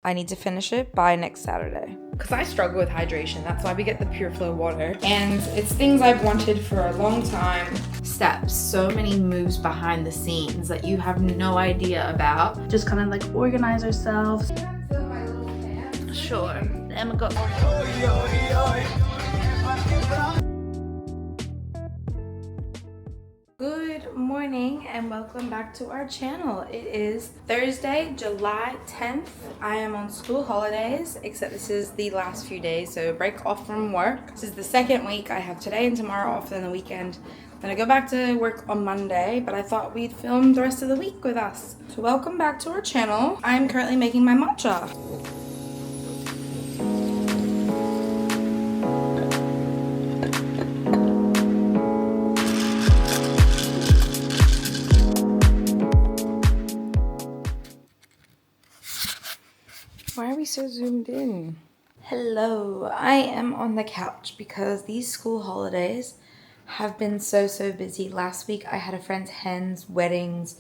I need to finish it by next Saturday. Because I struggle with hydration. That's why we get the Pure Flow water. And it's things I've wanted for a long time. Steps, so many moves behind the scenes that you have no idea about. Just kind of like organize ourselves. Sure. Emma go. Good morning and welcome back to our channel. It is Thursday, July 10th. I am on school holidays, except this is the last few days, so break off from work. This is the second week. I have today and tomorrow off, then the weekend. Then I go back to work on Monday, but I thought we'd film the rest of the week with us. So welcome back to our channel. I'm currently making my matcha. Why are we so zoomed in? Hello, I am on the couch because these school holidays have been so busy. Last week I had a friend's hens, weddings,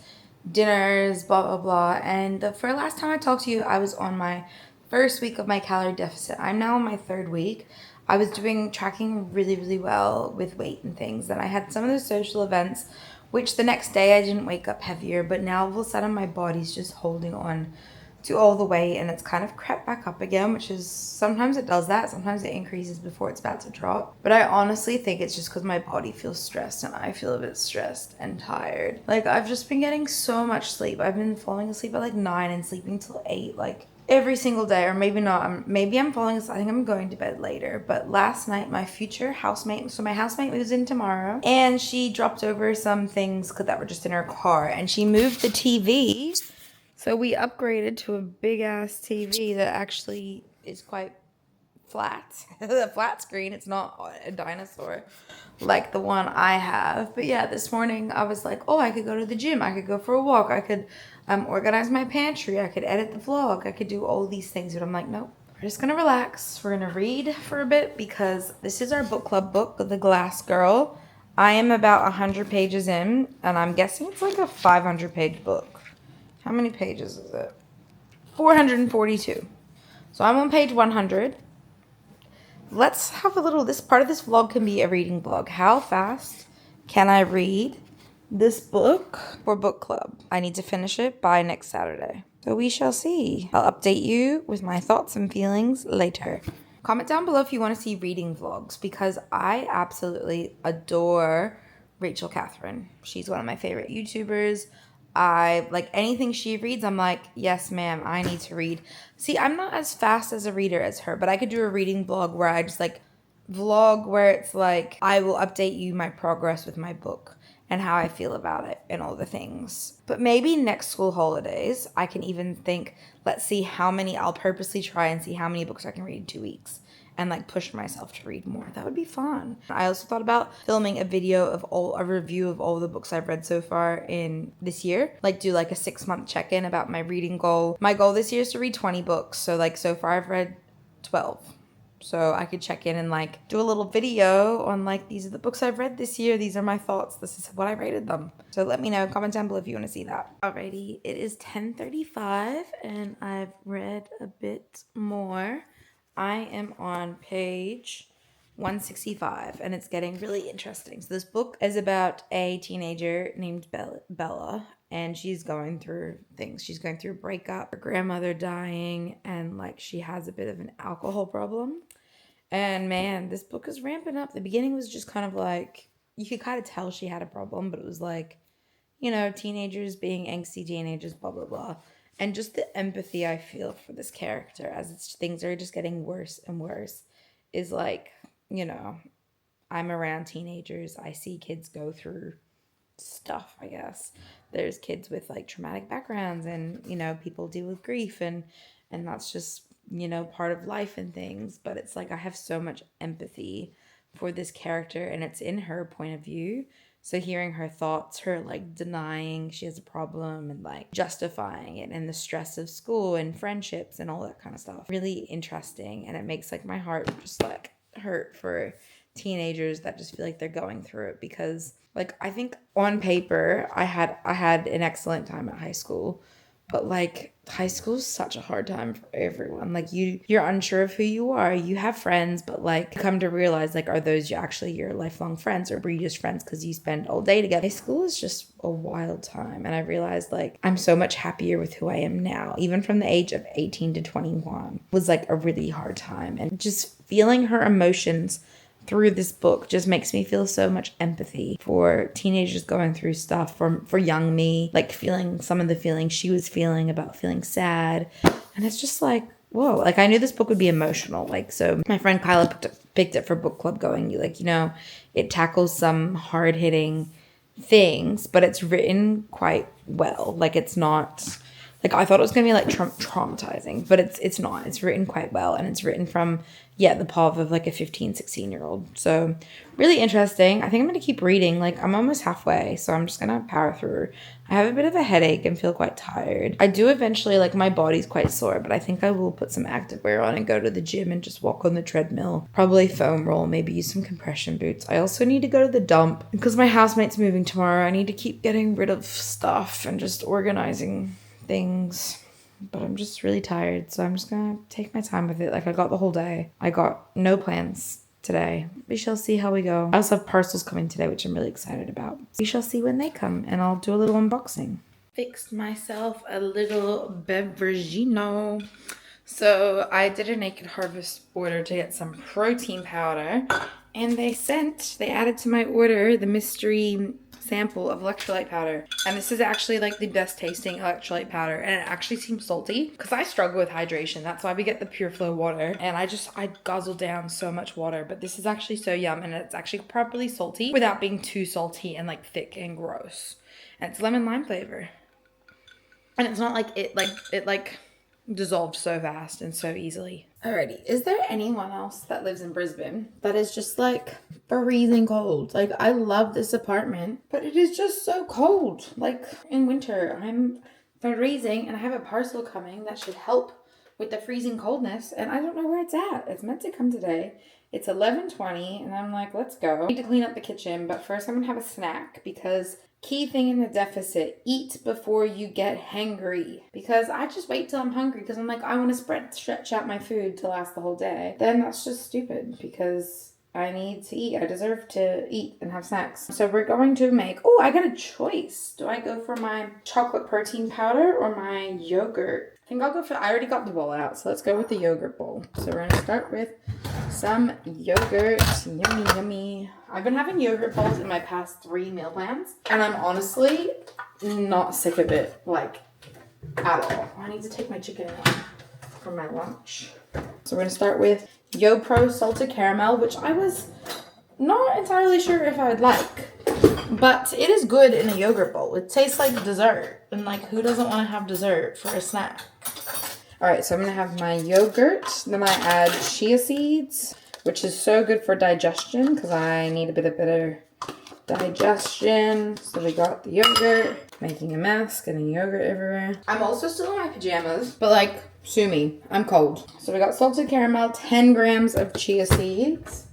dinners, blah blah blah, and for last time I talked to you, I was on my first week of my calorie deficit. I'm now on my third week. I was tracking really well with weight and things. Then I had some of those social events, which the next day I didn't wake up heavier, but now all of a sudden my body's just holding on to all the weight and it's kind of crept back up again, which is sometimes it does that, sometimes it increases before it's about to drop. But I honestly think it's just because my body feels stressed and I feel a bit stressed and tired. Like I've just been getting so much sleep. I've been falling asleep at like 9 and sleeping till 8 like every single day, or maybe not. Maybe I'm falling asleep. I think I'm going to bed later. But last night my future housemate, so my housemate moves in tomorrow, and she dropped over some things that were just in her car and she moved the TV. So we upgraded to a big ass TV that actually is quite flat. A flat screen. It's not a dinosaur like the one I have. But yeah, this morning I was like, oh, I could go to the gym. I could go for a walk. I could organize my pantry. I could edit the vlog. I could do all these things. But I'm like, nope. We're just going to relax. We're going to read for a bit because this is our book club book, The Glass Girl. I am about 100 pages in, and I'm guessing it's like a 500-page book. How many pages is it? 442. So I'm on page 100. Let's have a little, this part of this vlog can be a reading vlog. How fast can I read this book for book club? I need to finish it by next Saturday. So we shall see. I'll update you with my thoughts and feelings later. Comment down below if you want to see reading vlogs because I absolutely adore Rachel Catherine. She's one of my favorite YouTubers. I like anything she reads, I'm like, yes, ma'am, I need to read. See, I'm not as fast as a reader as her, but I could do a reading vlog where I just like vlog where it's like I will update you my progress with my book and how I feel about it and all the things. But maybe next school holidays, I can even think, let's see how many, I'll purposely try and see how many books I can read in 2 weeks and like push myself to read more. That would be fun. I also thought about filming a review of all the books I've read so far in this year. Like do like a 6-month check-in about my reading goal. My goal this year is to read 20 books. So like so far I've read 12. So I could check in and like do a little video on like, these are the books I've read this year. These are my thoughts. This is what I rated them. So let me know, comment down below if you want to see that. Alrighty, it is 10:35 and I've read a bit more. I am on page 165 and it's getting really interesting. So this book is about a teenager named Bella and she's going through things. She's going through a breakup, her grandmother dying, and like she has a bit of an alcohol problem. And man, this book is ramping up. The beginning was just kind of like, you could kind of tell she had a problem, but it was like, you know, teenagers being angsty teenagers, blah, blah, blah. And just the empathy I feel for this character as things are just getting worse and worse is like, you know, I'm around teenagers. I see kids go through stuff, I guess. There's kids with like traumatic backgrounds and, you know, people deal with grief and that's just, you know, part of life and things. But it's like I have so much empathy for this character and it's in her point of view. So hearing her thoughts, her like denying she has a problem and like justifying it and the stress of school and friendships and all that kind of stuff. Really interesting. And it makes like my heart just like hurt for teenagers that just feel like they're going through it because like I think on paper I had an excellent time at high school. But like high school is such a hard time for everyone. Like you're unsure of who you are. You have friends, but like come to realize like, are those actually your lifelong friends, or were you just friends because you spend all day together? High school is just a wild time. And I realized like I'm so much happier with who I am now. Even from the age of 18 to 21 was like a really hard time. And just feeling her emotions through this book just makes me feel so much empathy for teenagers going through stuff, for young me, like feeling some of the feelings she was feeling about feeling sad. And it's just like, whoa, like I knew this book would be emotional. Like, so my friend Kyla picked it for book club, going like, it tackles some hard hitting things, but it's written quite well. Like it's not like I thought it was gonna be like traumatizing, but it's not. It's written quite well, and it's written from the path of like a 15-16-year-old. So really interesting. I think I'm gonna keep reading. Like I'm almost halfway, so I'm just gonna power through. I have a bit of a headache and feel quite tired. I do eventually, like my body's quite sore, but I think I will put some activewear on and go to the gym and just walk on the treadmill. Probably foam roll, maybe use some compression boots. I also need to go to the dump because my housemate's moving tomorrow. I need to keep getting rid of stuff and just organizing things. But I'm just really tired, so I'm just gonna take my time with it. Like I got the whole day. I got no plans today. We shall see how we go. I also have parcels coming today, which I'm really excited about. We shall see when they come, and I'll do a little unboxing. Fixed myself a little beveragino. So I did a Naked Harvest order to get some protein powder, and they added to my order the mystery sample of electrolyte powder. And this is actually like the best tasting electrolyte powder, and it actually seems salty because I struggle with hydration. That's why we get the Pure Flow water, and I guzzle down so much water, but this is actually so yum, and it's actually properly salty without being too salty and like thick and gross. And it's lemon lime flavor, and it's not like it dissolved so fast and so easily. Alrighty, is there anyone else that lives in Brisbane that is just like freezing cold? Like I love this apartment, but it is just so cold. Like in winter, I'm freezing, and I have a parcel coming that should help with the freezing coldness, and I don't know where it's at. It's meant to come today. It's 11:20, and I'm like, let's go. I need to clean up the kitchen, but first I'm gonna have a snack because key thing in the deficit, eat before you get hangry. Because I just wait till I'm hungry because I'm like, I want to stretch out my food to last the whole day. Then that's just stupid because I need to eat. I deserve to eat and have snacks. So we're going to make, I got a choice. Do I go for my chocolate protein powder or my yogurt? I think I'll go for, I already got the bowl out, so let's go with the yogurt bowl. So we're going to start with some yogurt. Yummy, yummy. I've been having yogurt bowls in my past 3 meal plans, and I'm honestly not sick of it, like, at all. I need to take my chicken out for my lunch. So we're going to start with YoPro Salted Caramel, which I was not entirely sure if I would like, but it is good in a yogurt bowl. It tastes like dessert, and like, who doesn't want to have dessert for a snack? Alright, so I'm going to have my yogurt, then I add chia seeds, which is so good for digestion because I need a bit of better digestion. So we got the yogurt, making a mess, getting yogurt everywhere. I'm also still in my pajamas, but like, sue me, I'm cold. So we got salted caramel, 10 grams of chia seeds.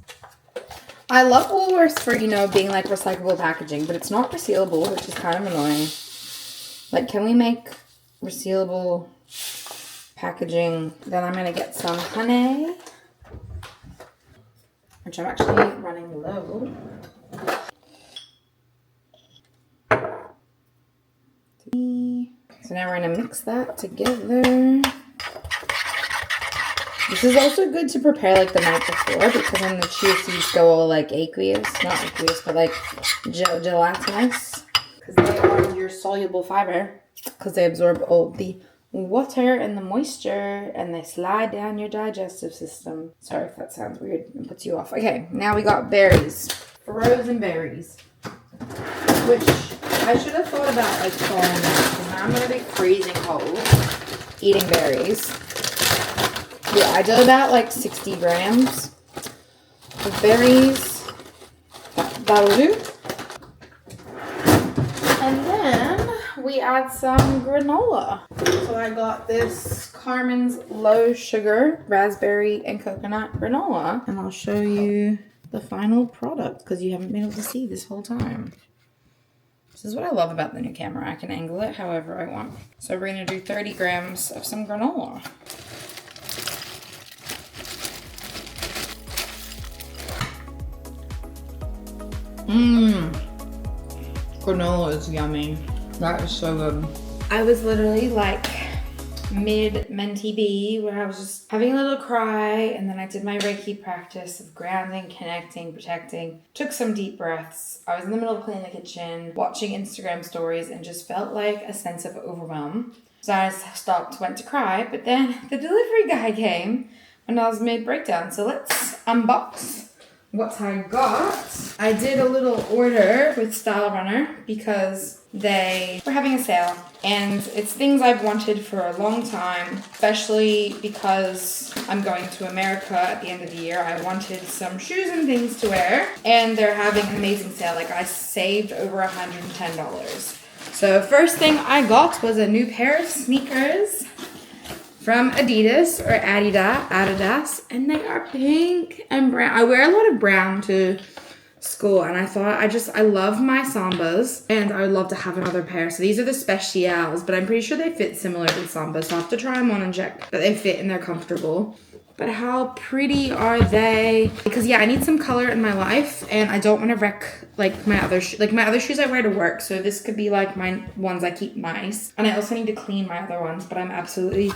I love Woolworths for, being like recyclable packaging, but it's not resealable, which is kind of annoying. Like, can we make resealable packaging? Then I'm going to get some honey, which I'm actually running low. So now we're going to mix that together. This is also good to prepare like the night before because then the chia seeds go all like aqueous, not aqueous, but like gelatinous. Because they are your soluble fiber, because they absorb all the water and the moisture, and they slide down your digestive system. Sorry if that sounds weird and puts you off. Okay, now we got berries. Frozen berries. Which I should have thought about like thawing out, because now I'm going to be freezing cold eating berries. Yeah, I did about like 60 grams of berries. That'll do. And then we add some granola. So I got this Carmen's low sugar raspberry and coconut granola. And I'll show you the final product because you haven't been able to see this whole time. This is what I love about the new camera. I can angle it however I want. So we're gonna do 30 grams of some granola. Granola is yummy. That is so good. I was literally like mid-Menti B where I was just having a little cry, and then I did my Reiki practice of grounding, connecting, protecting, took some deep breaths. I was in the middle of cleaning the kitchen, watching Instagram stories, and just felt like a sense of overwhelm. So I stopped, went to cry, but then the delivery guy came when I was mid-breakdown. So let's unbox what I got. I did a little order with Style Runner because they were having a sale, and it's things I've wanted for a long time, especially because I'm going to America at the end of the year. I wanted some shoes and things to wear, and they're having an amazing sale. Like, I saved over $110. So first thing I got was a new pair of sneakers from Adidas or Adidas, and they are pink and brown. I wear a lot of brown to school, and I thought I love my Sambas, and I would love to have another pair. So these are the Specials, but I'm pretty sure they fit similar to Sambas, so I'll have to try them on and check that they fit and they're comfortable. But how pretty are they? Because yeah, I need some color in my life, and I don't want to wreck like my other shoes I wear to work. So this could be like my ones I keep nice, and I also need to clean my other ones. But I'm absolutely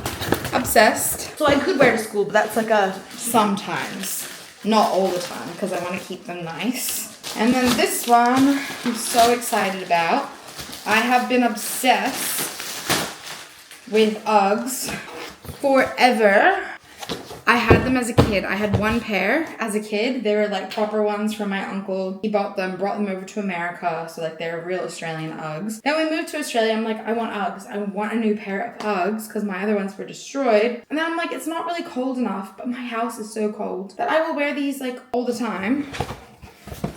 obsessed. So I could wear to school, but that's like a sometimes, not all the time, because I want to keep them nice. And then this one I'm so excited about. I have been obsessed with Uggs forever. I had them as a kid. I had one pair as a kid. They were like proper ones from my uncle. He brought them over to America. So like they're real Australian Uggs. Then we moved to Australia. I'm like, I want Uggs. I want a new pair of Uggs because my other ones were destroyed. And then I'm like, it's not really cold enough, but my house is so cold that I will wear these like all the time.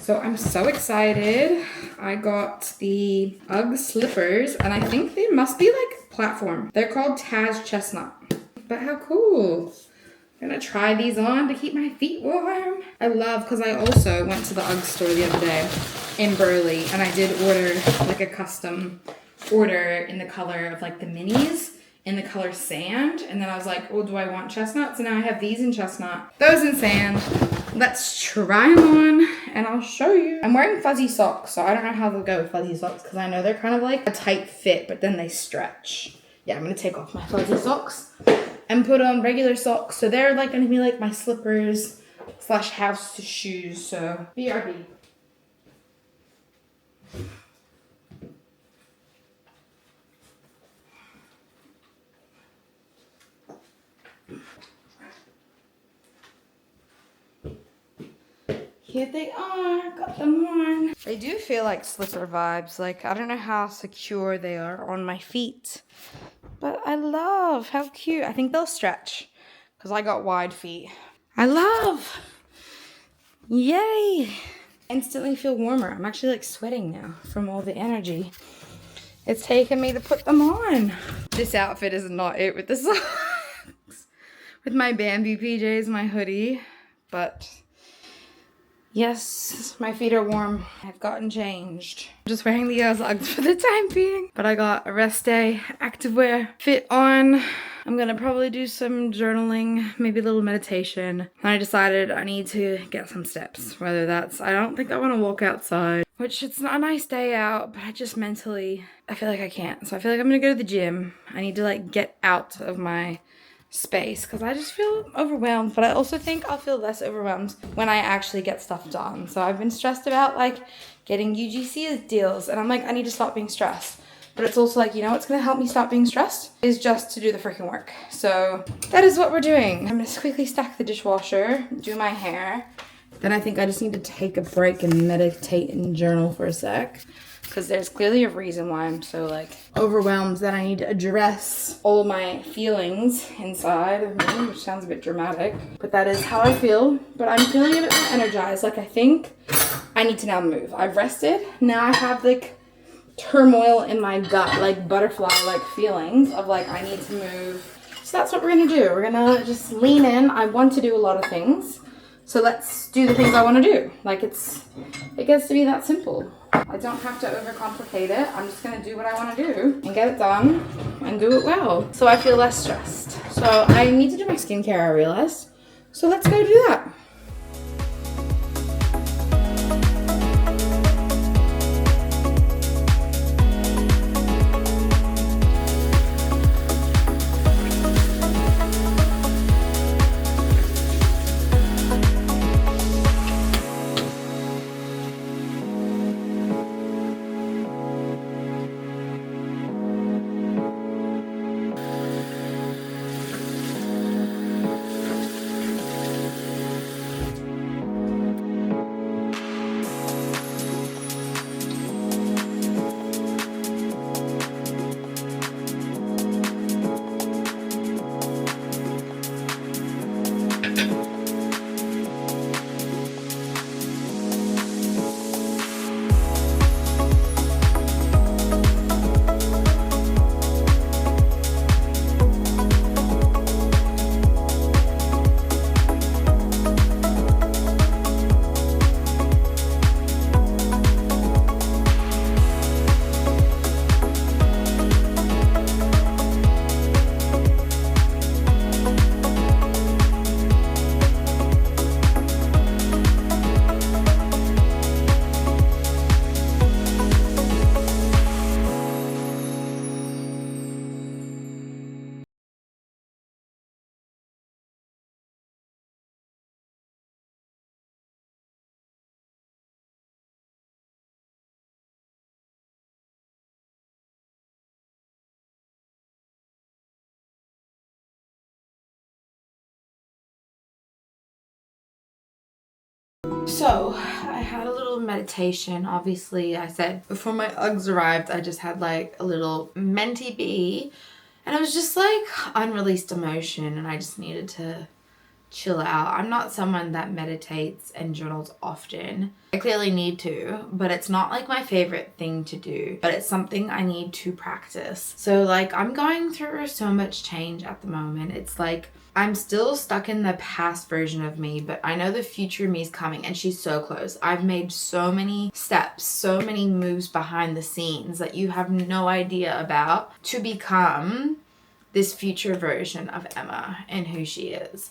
So I'm so excited. I got the Ugg slippers, and I think they must be like platform. They're called Taz Chestnut. But how cool. I'm gonna try these on to keep my feet warm. I love, because I also went to the Ugg store the other day in Burley, and I did order like a custom order in the color of like the minis in the color sand. And then I was like, oh, do I want chestnut? So now I have these in chestnut, those in sand. Let's try them on and I'll show you. I'm wearing fuzzy socks, so I don't know how they'll go with fuzzy socks because I know they're kind of like a tight fit, but then they stretch. Yeah, I'm gonna take off my fuzzy socks and put on regular socks. So they're like gonna be like my slippers / house shoes. So BRB. Here they are, got them on. They do feel like slipper vibes. Like, I don't know how secure they are on my feet, but I love how cute. I think they'll stretch because I got wide feet. I love. Yay. Instantly feel warmer. I'm actually like sweating now from all the energy it's taken me to put them on. This outfit is not it with the socks. With my Bambi PJs, my hoodie, but yes, my feet are warm. I've gotten changed. I'm just wearing the Uggs for the time being. But I got a rest day activewear fit on. I'm gonna probably do some journaling, maybe a little meditation. And I decided I need to get some steps. Whether that's, I don't think I wanna walk outside, which it's not a nice day out, but I just mentally, I feel like I can't. So I feel like I'm gonna go to the gym. I need to like get out of my space because I just feel overwhelmed, but I also think I'll feel less overwhelmed when I actually get stuff done. So I've been stressed about like getting UGC deals, and I'm like, I need to stop being stressed. But it's also like, you know what's gonna help me stop being stressed is just to do the freaking work. So that is what we're doing. I'm gonna quickly stack the dishwasher, do my hair. Then I think I just need to take a break and meditate and journal for a sec, because there's clearly a reason why I'm so like overwhelmed that I need to address all my feelings inside of me, which sounds a bit dramatic, but that is how I feel. But I'm feeling a bit more energized. Like, I think I need to now move. I've rested. Now I have like turmoil in my gut, like butterfly like feelings of like I need to move. So that's what we're gonna do. We're gonna just lean in. I want to do a lot of things, So let's do the things I want to do. Like it gets to be that simple. I don't have to overcomplicate it. I'm just going to do what I want to do and get it done and do it well. So I feel less stressed. So I need to do my skincare, I realized. So let's go do that. So I had a little meditation. Obviously, I said before my Uggs arrived, I just had like a little mentee bee, and it was just like unreleased emotion, and I just needed to chill out. I'm not someone that meditates and journals often. I clearly need to, but it's not like my favorite thing to do, but it's something I need to practice. So like I'm going through so much change at the moment. It's like I'm still stuck in the past version of me, but I know the future me is coming, and she's so close. I've made so many steps, so many moves behind the scenes that you have no idea about to become this future version of Emma and who she is.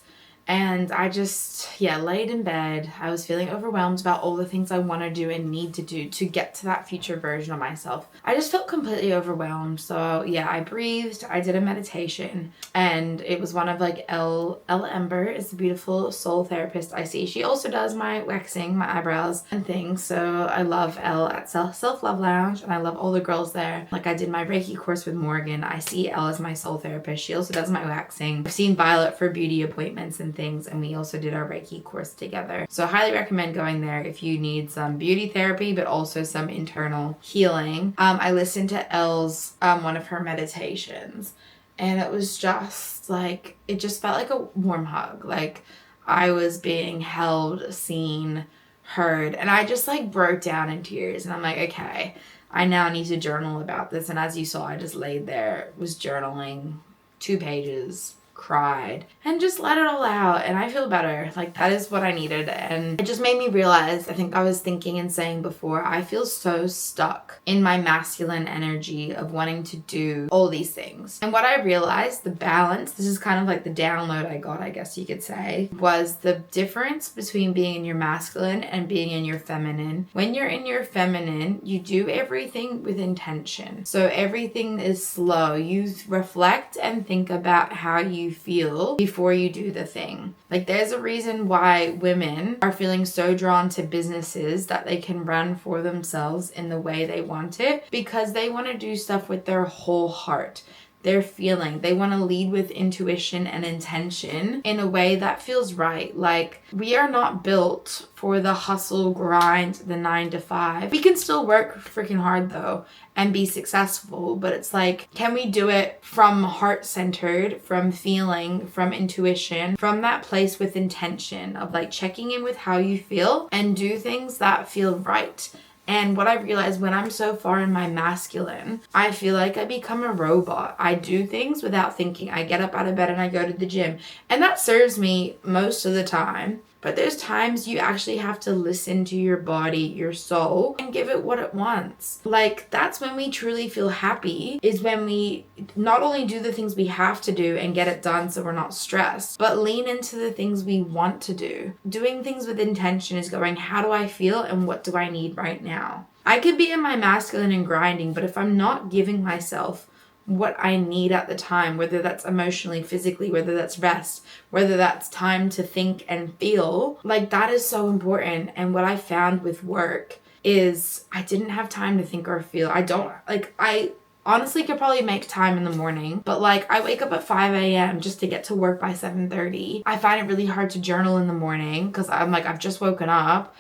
And I just, laid in bed. I was feeling overwhelmed about all the things I want to do and need to do to get to that future version of myself. I just felt completely overwhelmed. So I breathed, I did a meditation, and it was one of like Elle Ember is a beautiful soul therapist I see. She also does my waxing, my eyebrows and things. So I love Elle at Self Love Lounge, and I love all the girls there. Like I did my Reiki course with Morgan. I see Elle as my soul therapist. She also does my waxing. I've seen Violet for beauty appointments and things, and we also did our Reiki course together. So I highly recommend going there if you need some beauty therapy but also some internal healing. I listened to Elle's one of her meditations, and it was just like, it just felt like a warm hug. Like I was being held, seen, heard, and I just like broke down in tears, and I'm like, okay, I now need to journal about this. And as you saw, I just laid there, was journaling 2 pages, cried, and just let it all out, and I feel better. Like that is what I needed. And it just made me realize, I think I was thinking and saying before, I feel so stuck in my masculine energy of wanting to do all these things. And what I realized, the balance, this is kind of like the download I got, I guess you could say, was the difference between being in your masculine and being in your feminine. When you're in your feminine, you do everything with intention. So everything is slow. You reflect and think about how you feel before you do the thing. Like there's a reason why women are feeling so drawn to businesses that they can run for themselves in the way they want it, because they want to do stuff with their whole heart. They're feeling, they want to lead with intuition and intention in a way that feels right. Like we are not built for the hustle grind, the 9 to 5. We can still work freaking hard though and be successful, but it's like, can we do it from heart centered, from feeling, from intuition, from that place with intention of like checking in with how you feel and do things that feel right. And what I realized, when I'm so far in my masculine, I feel like I become a robot. I do things without thinking. I get up out of bed and I go to the gym. And that serves me most of the time. But there's times you actually have to listen to your body, your soul, and give it what it wants. Like, that's when we truly feel happy, is when we not only do the things we have to do and get it done so we're not stressed, but lean into the things we want to do. Doing things with intention is going, how do I feel and what do I need right now? I could be in my masculine and grinding, but if I'm not giving myself what I need at the time, whether that's emotionally, physically, whether that's rest, whether that's time to think and feel, like, that is so important. And what I found with work is I didn't have time to think or feel. I honestly could probably make time in the morning, but like, I wake up at 5 a.m. just to get to work by 7:30. I find it really hard to journal in the morning because I'm like, I've just woken up.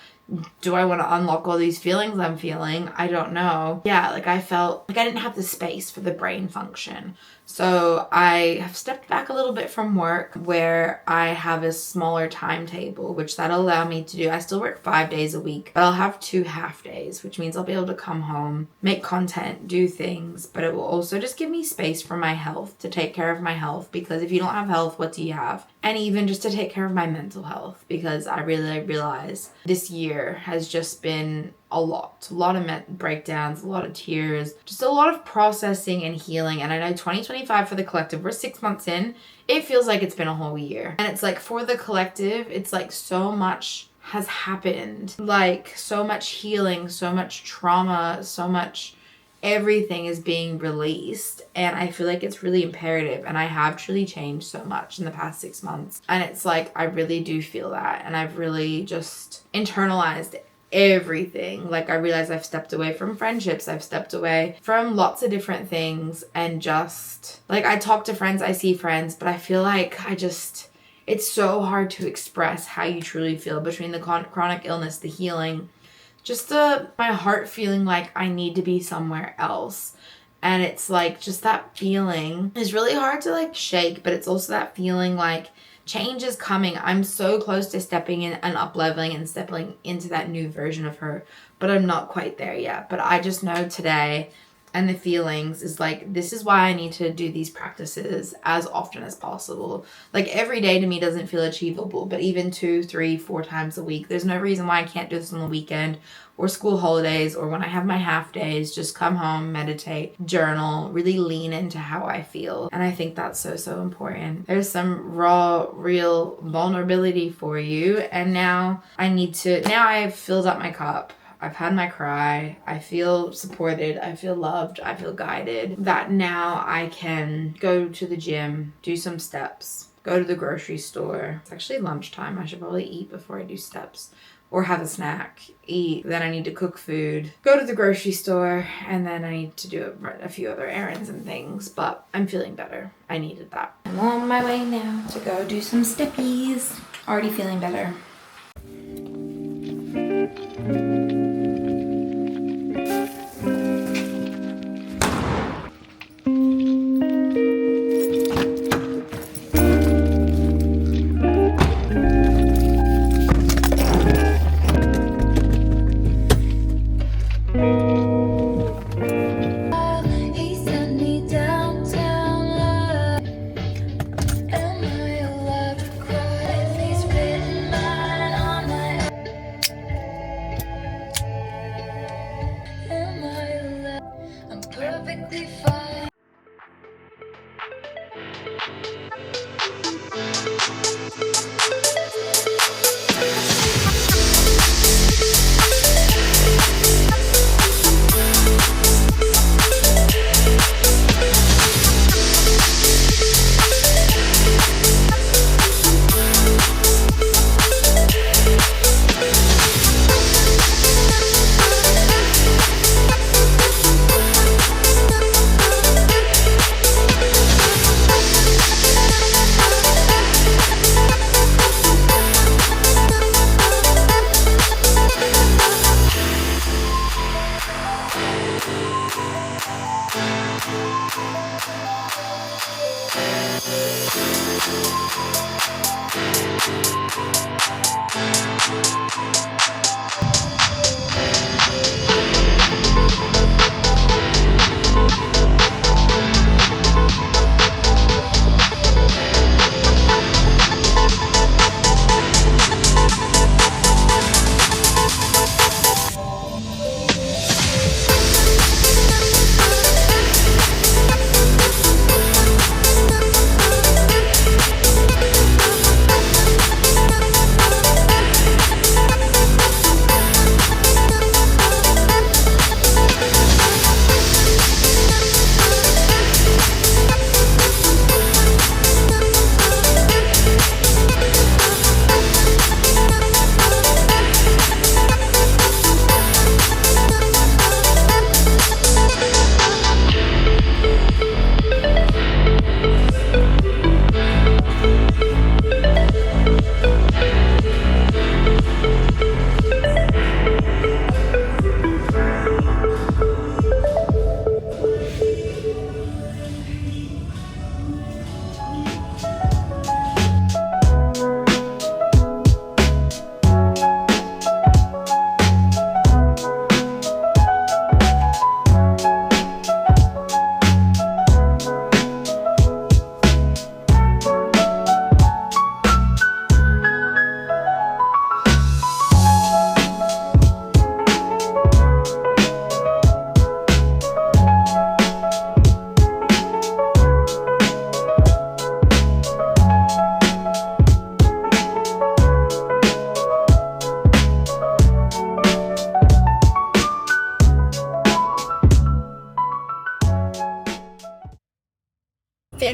Do I want to unlock all these feelings I'm feeling? I don't know. Yeah, like, I felt like I didn't have the space for the brain function. So I have stepped back a little bit from work, where I have a smaller timetable, which that'll allow me to do. I still work 5 days a week, but I'll have 2 half days, which means I'll be able to come home, make content, do things, but it will also just give me space for my health, to take care of my health, because if you don't have health, what do you have? And even just to take care of my mental health, because I really realize this year has just been a lot of breakdowns, a lot of tears, just a lot of processing and healing. And I know 2025 for the collective, we're 6 months in, it feels like it's been a whole year. And it's like, for the collective, it's like so much has happened, like so much healing, so much trauma, so much everything is being released, and I feel like it's really imperative. And I have truly changed so much in the past 6 months, and it's like, I really do feel that, and I've really just internalized everything. Like, I realize I've stepped away from friendships, I've stepped away from lots of different things, and just like, I talk to friends, I see friends, but I feel like it's so hard to express how you truly feel between the chronic illness, the healing, just my heart feeling like I need to be somewhere else. And it's like, just that feeling is really hard to like shake, but it's also that feeling like change is coming. I'm so close to stepping in and up-leveling and stepping into that new version of her, but I'm not quite there yet. But I just know today, and the feelings is like, this is why I need to do these practices as often as possible. Like, every day to me doesn't feel achievable, but even 2, 3, 4 times a week, there's no reason why I can't do this on the weekend or school holidays, or when I have my half days, just come home, meditate, journal, really lean into how I feel. And I think that's so important. There's some raw, real vulnerability for you. And now I've filled up my cup. I've had my cry. I feel supported. I feel loved. I feel guided. That now I can go to the gym, do some steps, go to the grocery store. It's actually lunchtime. I should probably eat before I do steps, or have a snack, eat. Then I need to cook food, go to the grocery store, and then I need to do a few other errands and things. But I'm feeling better. I needed that. I'm on my way now to go do some steppies. Already feeling better. Perfectly fine.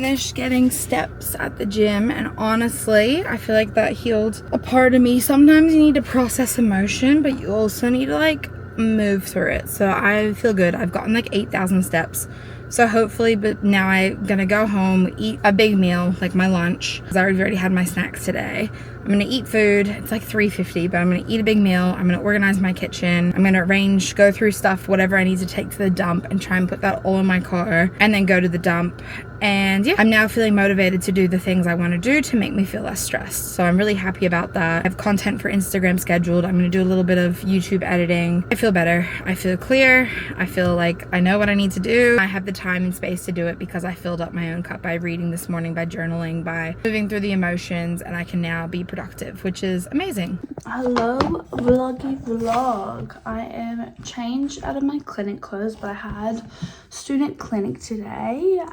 finished getting steps at the gym, and honestly, I feel like that healed a part of me. Sometimes you need to process emotion, but you also need to like move through it. So I feel good. I've gotten like 8,000 steps. So hopefully, but now I'm gonna go home, eat a big meal, like my lunch, because I already had my snacks today. I'm gonna eat food. It's like $3.50, but I'm gonna eat a big meal. I'm gonna organize my kitchen. I'm gonna arrange, go through stuff, whatever I need to take to the dump, and try and put that all in my car, and then go to the dump. And yeah, I'm now feeling motivated to do the things I want to do to make me feel less stressed. So I'm really happy about that. I have content for Instagram scheduled. I'm going to do a little bit of YouTube editing. I feel better. I feel clear. I feel like I know what I need to do. I have the time and space to do it because I filled up my own cup by reading this morning, by journaling, by moving through the emotions, and I can now be productive, which is amazing. Hello, vloggy vlog. I am changed out of my clinic clothes, but I had student clinic today.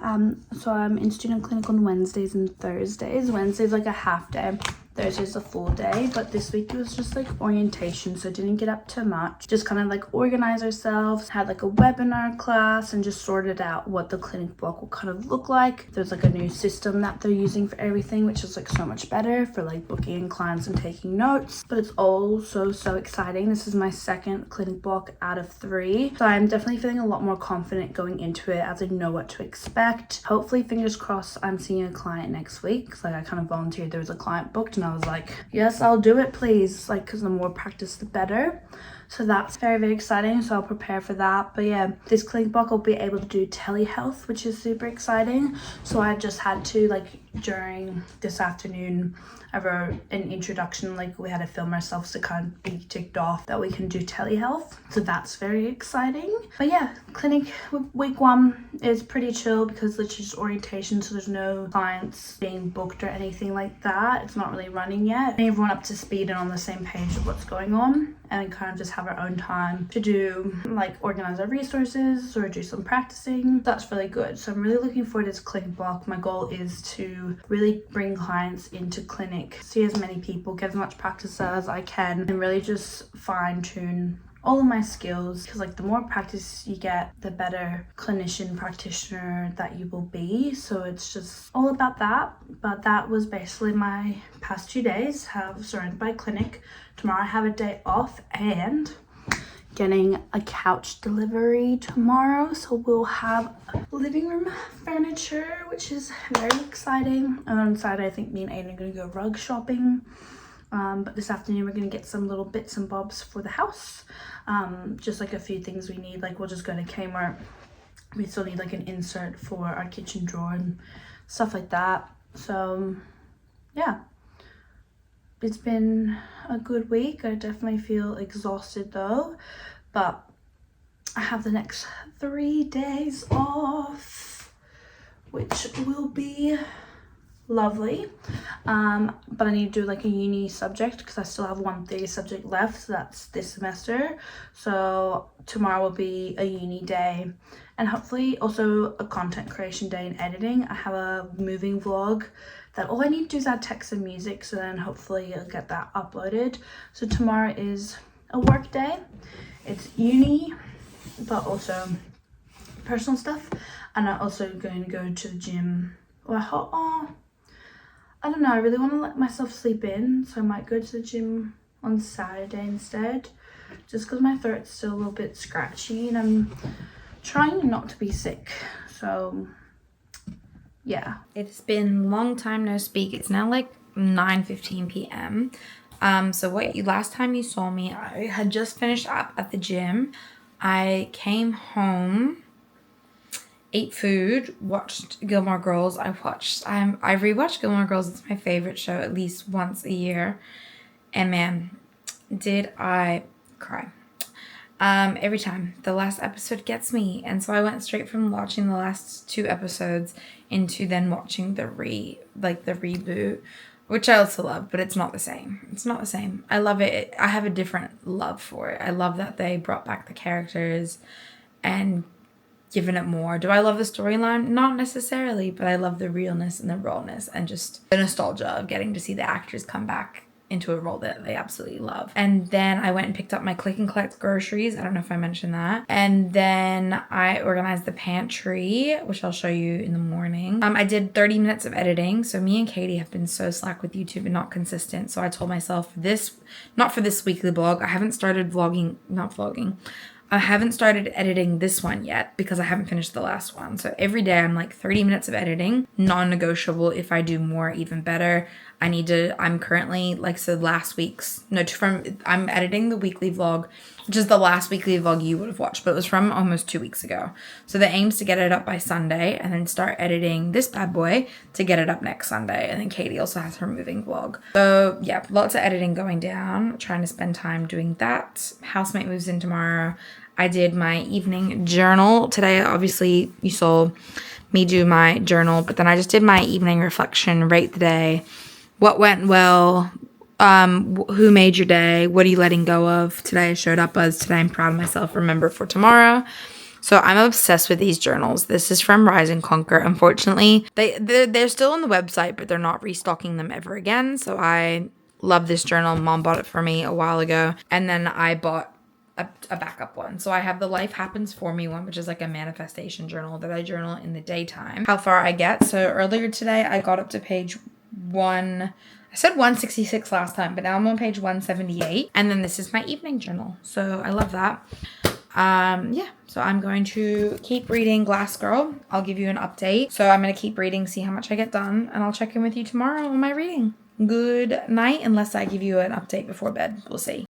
So I'm in student clinic on Wednesdays and Thursdays. Wednesday's like a half day, Thursday's a full day, but this week it was just like orientation, so didn't get up too much. Just kind of like organize ourselves, had like a webinar class, and just sorted out what the clinic block will kind of look like. There's like a new system that they're using for everything, which is like so much better for like booking clients and taking notes. But it's all so exciting. This is my second clinic block out of 3, so I'm definitely feeling a lot more confident going into it as I know what to expect. Hopefully, fingers crossed, I'm seeing a client next week, because like I kind of volunteered. There was a client booked and I was like, yes, I'll do it, please, like, because the more practice the better. So that's very exciting, so I'll prepare for that. But yeah, this clinic block I'll be able to do telehealth, which is super exciting. So I just had to, like, during this afternoon, I wrote an introduction, like we had to film ourselves to kind of be ticked off that we can do telehealth. So that's very exciting. But yeah, clinic week 1 is pretty chill because it's just orientation, so there's no clients being booked or anything like that. It's not really running yet. And everyone up to speed and on the same page of what's going on, and kind of just have our own time to do, like, organize our resources or do some practicing. That's really good. So I'm really looking forward to this clinic block. My goal is to really bring clients into clinic, see as many people, get as much practice as I can, and really just fine tune all of my skills, because like the more practice you get, the better clinician practitioner that you will be. So it's just all about that. But that was basically my past 2 days, have surrounded by clinic. Tomorrow I have a day off and getting a couch delivery tomorrow, so we'll have living room furniture, which is very exciting. And on Saturday I think me and Aiden are going to go rug shopping. But this afternoon we're going to get some little bits and bobs for the house, just like a few things we need. Like we'll just go to Kmart. We still need like an insert for our kitchen drawer and stuff like that. So yeah, it's been a good week. I definitely feel exhausted though, but I have the next 3 days off, which will be lovely. But I need to do like a uni subject because I still have one theory subject left, so that's this semester. So tomorrow will be a uni day, and hopefully also a content creation day and editing. I have a moving vlog that all I need to do is add text and music, so then hopefully I'll get that uploaded. So tomorrow is a work day. It's uni, but also personal stuff, and I'm also going to go to the gym. I don't know, I really want to let myself sleep in, so I might go to the gym on Saturday instead, just because my throat's still a little bit scratchy and I'm trying not to be sick. So yeah, it's been a long time no speak. It's now like 9:15 p.m. So last time you saw me, I had just finished up at the gym. I came home, ate food, watched Gilmore Girls. I rewatched Gilmore Girls. It's my favorite show at least once a year. And man, did I cry. Every time. The last episode gets me. And so I went straight from watching the last 2 episodes into then watching the reboot, which I also love, but it's not the same. It's not the same. I love it. I have a different love for it. I love that they brought back the characters and given it more. Do I love the storyline? Not necessarily, but I love the realness and the rawness and just the nostalgia of getting to see the actors come back into a role that they absolutely love. And then I went and picked up my click and collect groceries. I don't know if I mentioned that. And then I organized the pantry, which I'll show you in the morning. I did 30 minutes of editing. So me and Katie have been so slack with YouTube and not consistent. So I told myself not for this weekly vlog. I haven't started I haven't started editing this one yet because I haven't finished the last one. So every day I'm like 30 minutes of editing, non-negotiable. If I do more, even better. I'm currently I'm editing the weekly vlog, which is the last weekly vlog you would have watched, but it was from almost 2 weeks ago. So the aim's to get it up by Sunday and then start editing this bad boy to get it up next Sunday. And then Katie also has her moving vlog. So yeah, lots of editing going down, trying to spend time doing that. Housemate moves in tomorrow. I did my evening journal today. Obviously you saw me do my journal, but then I just did my evening reflection, rate the day, what went well, who made your day, what are you letting go of. Today I showed up as today I'm proud of myself, remember for tomorrow. So I'm obsessed with these journals. This is from Rise and Conquer. Unfortunately, they're still on the website, but they're not restocking them ever again. So I love this journal. Mom bought it for me a while ago. And then I bought a backup one. So I have the Life Happens For Me one, which is like a manifestation journal that I journal in the daytime. How far I get. So earlier today, I got up to page 1. I said 166 last time, but now I'm on page 178. And then this is my evening journal. So I love that. Yeah, so I'm going to keep reading Glass Girl. I'll give you an update. So I'm going to keep reading, see how much I get done, and I'll check in with you tomorrow on my reading. Good night, unless I give you an update before bed. We'll see.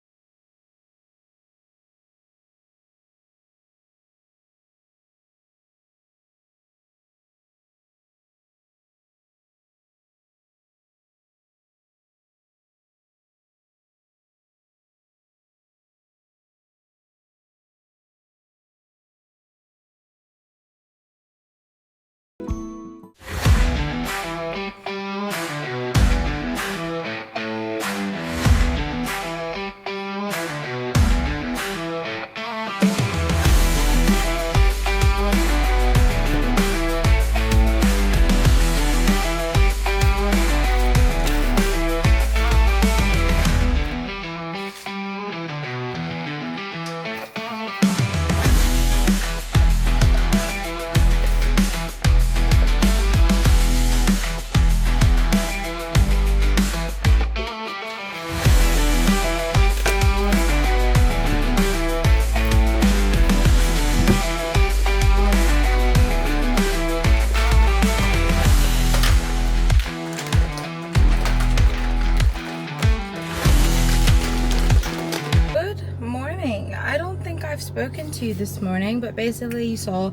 Spoken to you this morning, but basically you saw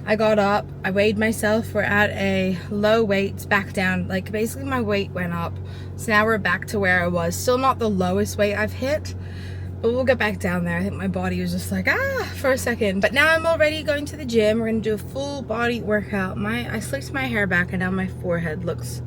I got up, I weighed myself, we're at a low weight, back down, like basically my weight went up, so now we're back to where I was. Still not the lowest weight I've hit, but we'll get back down there. I think my body was just like for a second, but now I'm already going to the gym. We're gonna do a full body workout. I slicked my hair back and now my forehead looks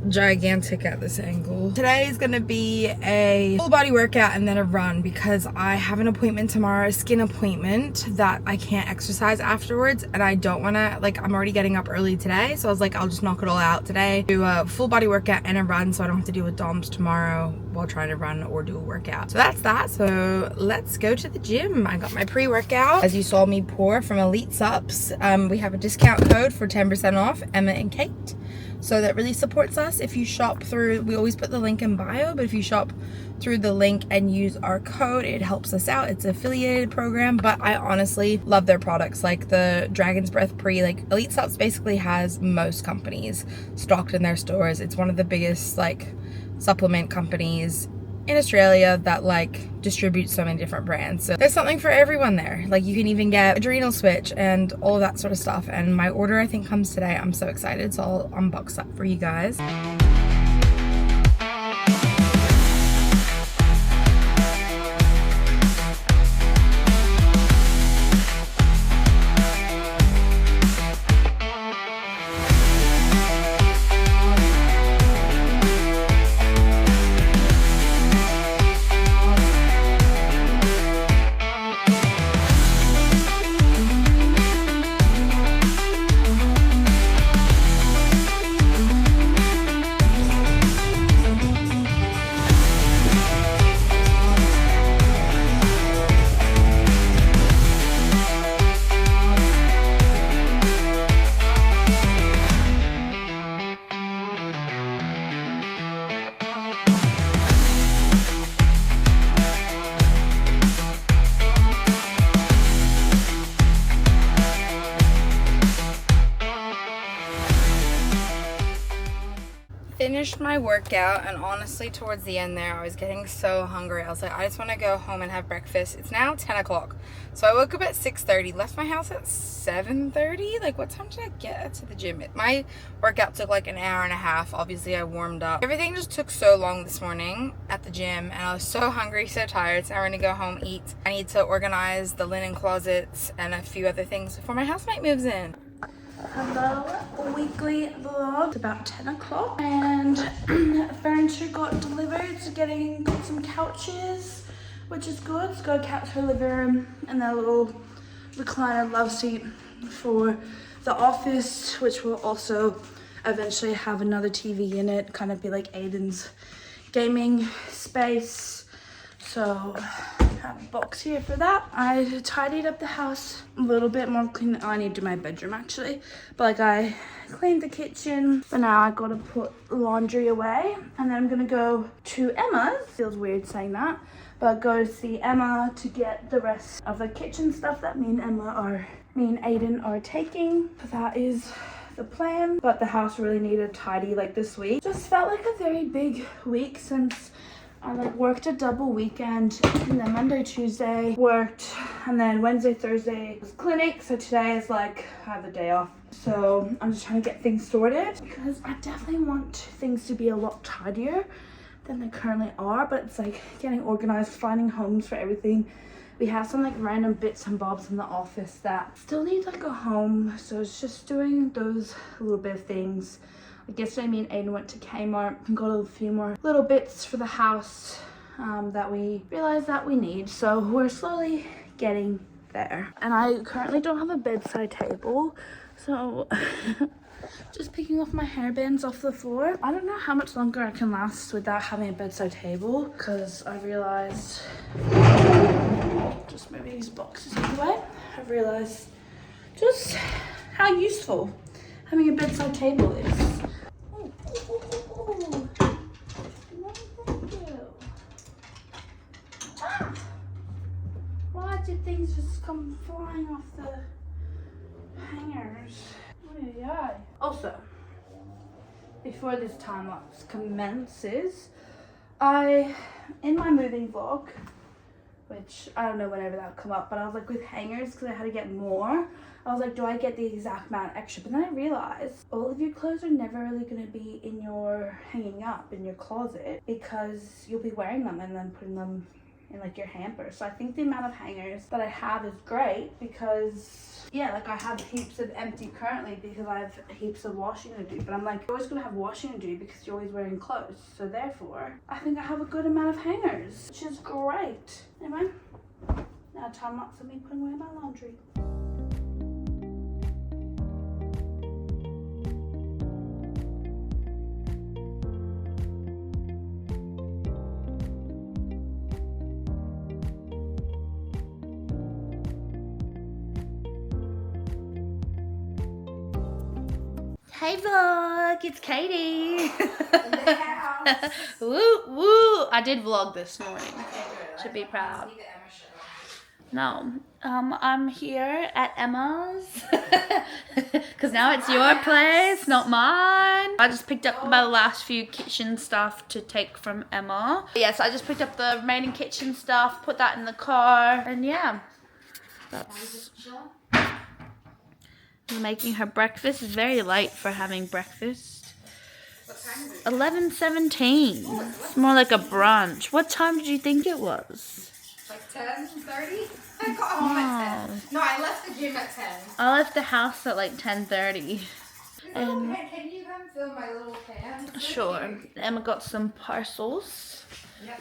gigantic at this angle. Today is gonna be a full body workout and then a run because I have an appointment tomorrow, a skin appointment that I can't exercise afterwards, and I don't want to, like, I'm already getting up early today, so I was like, I'll just knock it all out today, do a full body workout and a run so I don't have to deal with DOMS tomorrow while trying to run or do a workout. So that's that. So let's go to the gym. I got my pre-workout as you saw me pour from Elite Sups. We have a discount code for 10% off, Emma and Kate. So that really supports us. If you shop through, we always put the link in bio, but if you shop through the link and use our code, it helps us out. It's an affiliated program, but I honestly love their products, like the Dragon's Breath Pre. Like Elite Sups basically has most companies stocked in their stores. It's one of the biggest like supplement companies in Australia that like distributes so many different brands. So there's something for everyone there. Like you can even get Adrenal Switch and all of that sort of stuff. And my order I think comes today. I'm so excited. So I'll unbox that for you guys. finished my workout, and honestly towards the end there I was getting so hungry. I was like, I just want to go home and have breakfast. It's now 10 o'clock, so I woke up at 6:30, left my house at 7:30. Like, what time did I get to the gym? My workout took like an hour and a half. Obviously I warmed up. Everything just took so long this morning at the gym, and I was so hungry, so tired. So I'm gonna go home, eat. I need to organize the linen closets and a few other things before my housemate moves in. Hello, weekly vlog. It's about 10 o'clock and furniture got delivered. So got some couches, which is good. So got a couch for the living room and that little recliner love seat for the office, which will also eventually have another TV in it, kind of be like Aiden's gaming space. So I have a box here for that. I tidied up the house a little bit more clean. Oh, I need to do my bedroom actually. But like I cleaned the kitchen. But now I gotta put laundry away. And then I'm gonna go to Emma's. Feels weird saying that. But go see Emma to get the rest of the kitchen stuff that me and Aiden are taking. So that is the plan. But the house really needed tidy like this week. Just felt like a very big week since I like worked a double weekend, and then Monday, Tuesday worked, and then Wednesday, Thursday was clinic. So today is like I have the day off. So I'm just trying to get things sorted because I definitely want things to be a lot tidier than they currently are. But it's like getting organized, finding homes for everything. We have some like random bits and bobs in the office that still need like a home. So it's just doing those little bit of things. Yesterday, me and Aiden went to Kmart and got a few more little bits for the house that we realized that we need. So we're slowly getting there. And I currently don't have a bedside table. So just picking off my hairbands off the floor. I don't know how much longer I can last without having a bedside table, because I realized, just moving these boxes out of the way, I've realized just how useful having a bedside table is. Why did things just come flying off the hangers? Yeah. Also, before this time lapse commences, in my moving vlog, which I don't know whenever that'll come up, but I was like with hangers because I had to get more. I was like, do I get the exact amount extra? But then I realized all of your clothes are never really going to be in your hanging up in your closet, because you'll be wearing them and then putting them in like your hamper. So I think the amount of hangers that I have is great, because yeah, like I have heaps of empty currently because I have heaps of washing to do. But I'm like, you're always going to have washing to do because you're always wearing clothes. So therefore, I think I have a good amount of hangers, which is great. Anyway, now time lapse of me putting away my laundry. Hey vlog, it's Katie. In the house. Woo woo! I did vlog this morning. Should be proud. No, I'm here at Emma's because now it's your place, not mine. I just picked up my last few kitchen stuff to take from Emma. Yes, I just picked up the remaining kitchen stuff, put that in the car, and yeah, that's making her breakfast. It's very late for having breakfast. What time is it? 11:17. It's more like a brunch. What time did you think it was? Like 10:30? I got home at 10. No, I left the gym at 10. I left the house at like 10:30. And can you come fill my little can? sure. Emma got some parcels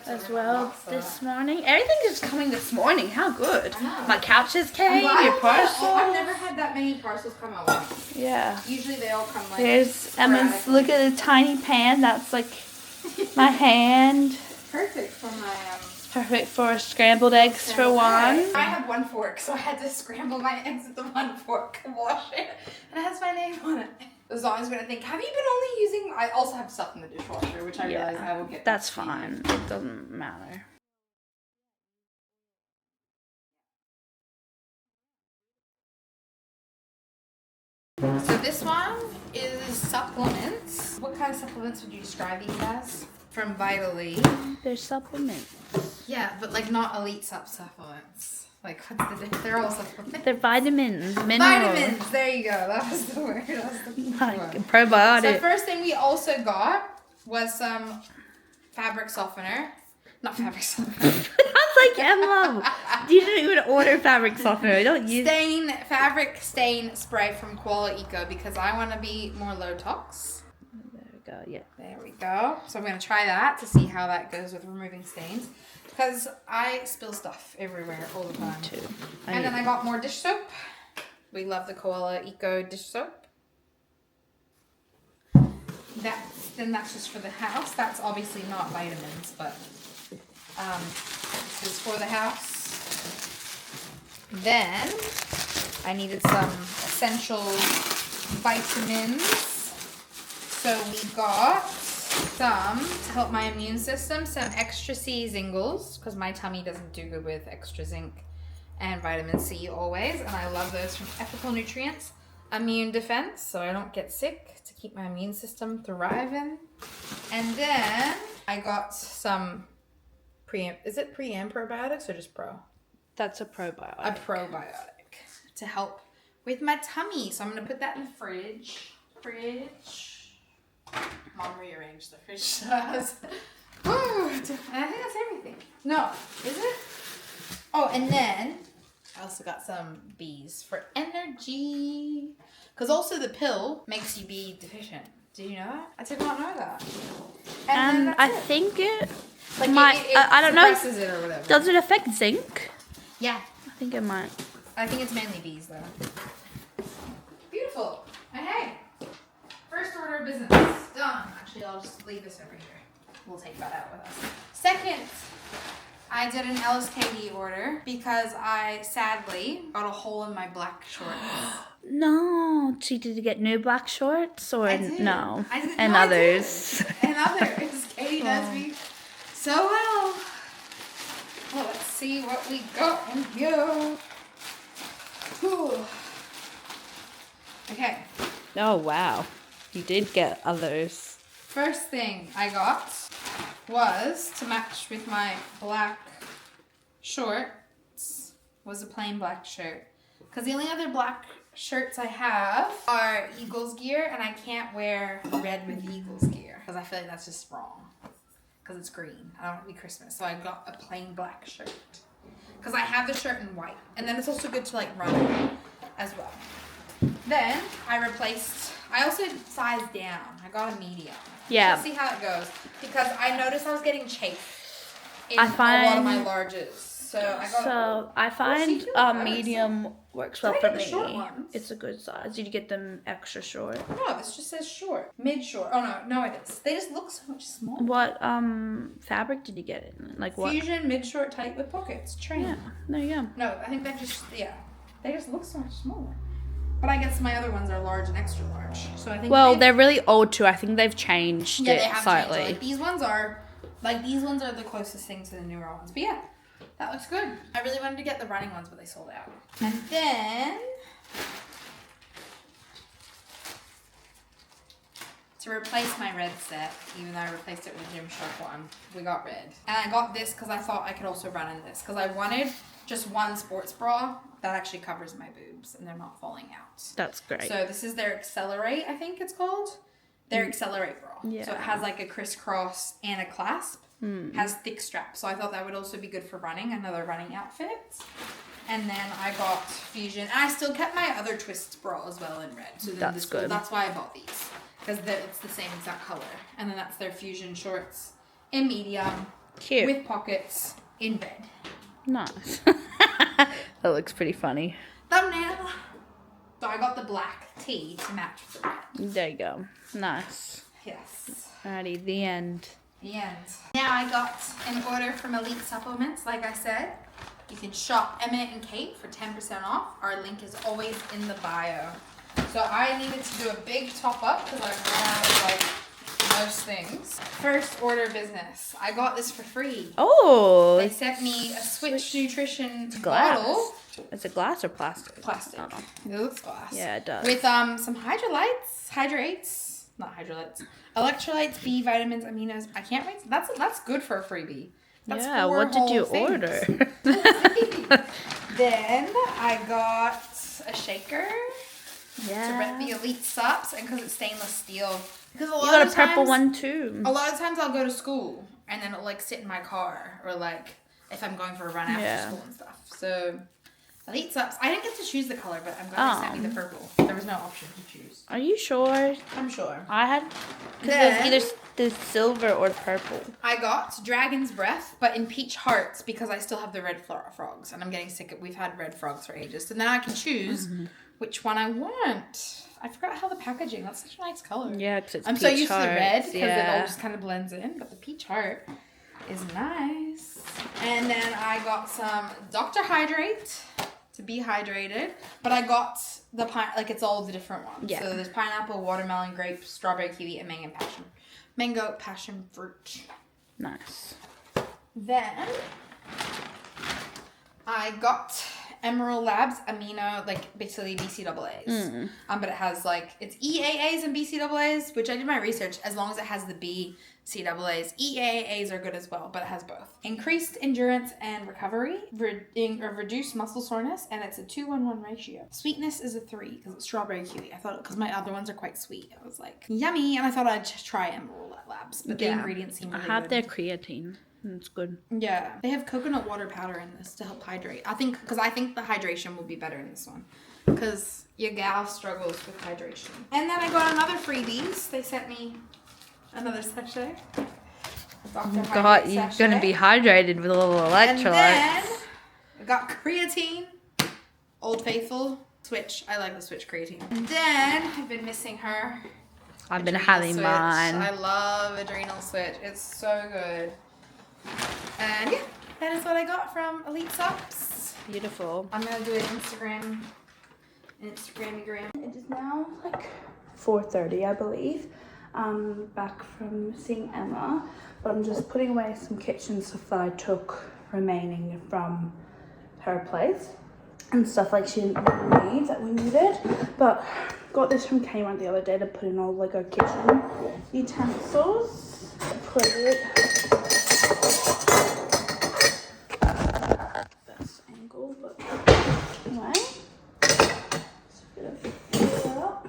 as well this morning. Everything is coming this morning. How good. My couches came, your parcels. I've never had that many parcels come at once. Yeah. Usually they all come like Here's Emma's, look at the tiny pan. That's like my hand. Perfect for my Perfect for scrambled eggs for one. I have one fork, so I had to scramble my eggs with the one fork and wash it. And it has my name on it. As long as I'm gonna think, have you been only using, I also have stuff in the dishwasher, which I realize I will get. That's fine. It doesn't matter. So this one is supplements. What kind of supplements would you describe these as? From Vitally. They're supplements. Yeah, but like not elite supplements. Like what's the difference? They're all supplements. They're vitamins, minerals. Vitamins. There you go. That was the word. I was looking for. Like probiotic. So first thing we also got was some fabric softener. Not fabric softener. I was like, Emma, you didn't even order fabric softener. Don't use Fabric stain spray from Koala Eco because I want to be more low tox. There we go. Yeah. There we go. So I'm going to try that to see how that goes with removing stains. Because I spill stuff everywhere all the time. Too. And then I got more dish soap. We love the Koala Eco dish soap. That's just for the house. That's obviously not vitamins, but this is for the house. Then I needed some essential vitamins. So we got some to help my immune system, some extra C zingles, because my tummy doesn't do good with extra zinc and vitamin C always. And I love those from Ethical Nutrients. Immune defense, so I don't get sick, to keep my immune system thriving. And then I got some is it pre and probiotics or just pro? That's a probiotic. A probiotic to help with my tummy. So I'm gonna put that in the fridge. Mom rearranged the fridge. I think that's everything. No, is it? Oh, and then I also got some bees for energy. Because also the pill makes you bee deficient. Did you know that? I did not know that. And I think it like might. I don't know. Suppresses it or whatever. Does it affect zinc? Yeah. I think it might. I think it's mainly bees though. Beautiful. And hey, first order of business done. Actually, I'll just leave this over here. We'll take that out with us. Second, I did an LSKD order because I sadly got a hole in my black shorts. No. So did you get new black shorts or I did. no? I did. And No, others. I did. And others. Katie does me so well. Well, let's see what we got in here. Whew. Okay. Oh wow. You did get others. First thing I got was to match with my black shorts was a plain black shirt. Because the only other black shirts I have are Eagles gear, and I can't wear red with Eagles gear because I feel like that's just wrong. Because it's green. I don't want it to be Christmas. So I got a plain black shirt. Because I have the shirt in white. And then it's also good to like run as well. Then I also sized down. I got a medium. Yeah. Let's see how it goes. Because I noticed I was getting chafe in I a lot of my find- larges. So I got So I find medium works well Did I for get the short me. ones? It's a good size. Did you get them extra short? No, this just says short. Mid-short. Oh, no, it is. They just look so much smaller. What fabric did you get it in? Like what? Fusion, mid-short, tight with pockets. Train. Yeah, there you go. No, I think they just look so much smaller. But I guess my other ones are large and extra large. So I think They're really old too. I think they've changed they it have slightly. changed. These ones are the closest thing to the newer ones. But yeah, that looks good. I really wanted to get the running ones, but they sold out. And then to replace my red set, even though I replaced it with a Gymshark one, we got red. And I got this because I thought I could also run in this. Because I wanted just one sports bra that actually covers my boobs and they're not falling out. That's great. So this is their Accelerate, I think it's called. Their Accelerate bra. Yeah. So it has like a crisscross and a clasp. Has thick straps. So I thought that would also be good for running, another running outfit. And then I got Fusion. And I still kept my other Twist bra as well in red. So then That's good. That's why I bought these. Because it's the same exact color. And then that's their Fusion shorts in medium. Cute. With pockets in red. Nice. That looks pretty funny. Thumbnail. So I got the black tee to match with the red. There you go. Nice. Yes. Alrighty, the end. The end. Now I got an order from Elite Supplements, like I said. You can shop Emmett and Kate for 10% off. Our link is always in the bio. So I needed to do a big top up because I've run out of like most things. First order of business. I got this for free. Oh. They sent me a Switch Nutrition glass. bottle. Is it glass or plastic? Plastic. Oh. It looks glass. Yeah, it does. With some electrolytes, B vitamins, aminos. I can't wait. That's good for a freebie. That's yeah, what did you things. order? Then I got a shaker. Yeah. To rep the Elite Sups, and because it's stainless steel. Because you got a purple one too. A lot of times I'll go to school and then it'll like sit in my car, or like if I'm going for a run after school and stuff. So Elite Sups. I didn't get to choose the color, but I'm glad they sent me the purple. There was no option to choose. Are you sure? I'm sure. I had because it was either the silver or purple. I got Dragon's Breath, but in peach hearts because I still have the red frogs, and I'm getting sick of. We've had red frogs for ages, so then I can choose which one I want. I forgot how the packaging. That's such a nice color. Yeah, because I'm so used to the red because it all just kind of blends in, but the peach heart is nice. And then I got some Dr. Hydrate to be hydrated, but I got the it's all the different ones. Yeah. So there's pineapple, watermelon, grape, strawberry, kiwi, and mango passion fruit. Nice. Then I got Emerald Labs amino, like basically BCAAs. But it has it's EAAs and BCAAs, which I did my research. As long as it has the BCAAs, EAAs are good as well, but it has both. Increased endurance and recovery, reduced muscle soreness, and it's a 2-1-1 ratio. Sweetness is a 3 because it's strawberry kiwi. I thought because my other ones are quite sweet. I was like, yummy, and I thought I'd just try Emerald Labs, but the ingredients seem really good. I have their creatine. It's good. Yeah. They have coconut water powder in this to help hydrate. I think the hydration will be better in this one. Because your gal struggles with hydration. And then I got another freebies. They sent me another sachet. God, you're going to be hydrated with a little electrolytes. And then I got creatine. Old Faithful. Switch. I like the Switch creatine. And then I've been missing her. I've been having Switch. mine. I love Adrenal Switch. It's so good. And yeah, that is what I got from Elite Sups. Beautiful. I'm gonna do an Instagram. It is now 4:30, I believe. Back from seeing Emma, but I'm just putting away some kitchen stuff that I took remaining from her place and stuff she didn't really need that we needed. But got this from Kmart the other day to put in all our kitchen utensils. Put it. Best angle, but anyway. Just a bit of fill up.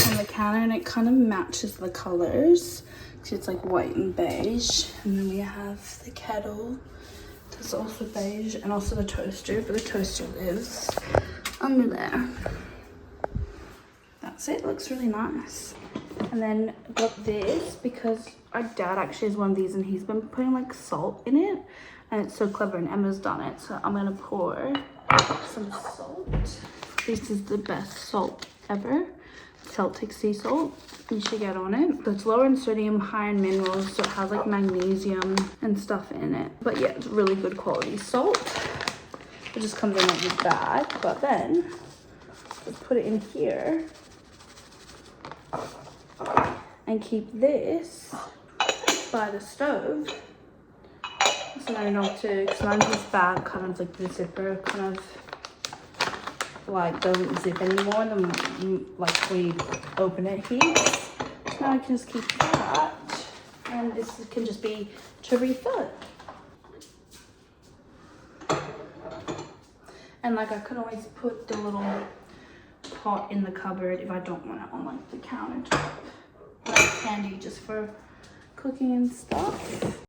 On the counter, and it kind of matches the colors because it's white and beige. And then we have the kettle that's also beige, and also the toaster, but the toaster lives under there. That's it. Looks really nice. And then got this because our dad actually has one of these, and he's been putting salt in it, and it's so clever, and Emma's done it, so I'm gonna pour some salt. This is the best salt ever. Celtic sea salt. You should get on it. So it's lower in sodium, higher in minerals, so it has magnesium and stuff in it. But yeah, it's really good quality salt. It just comes in this bag, but then let's put it in here and keep this by the stove. So I don't know what to, because sometimes this bag kind of the zipper kind of doesn't zip anymore, then we open it here. So now I can just keep that, and this can just be to refill it. And I can always put the little pot in the cupboard if I don't want it on the countertop. Handy just for cooking and stuff.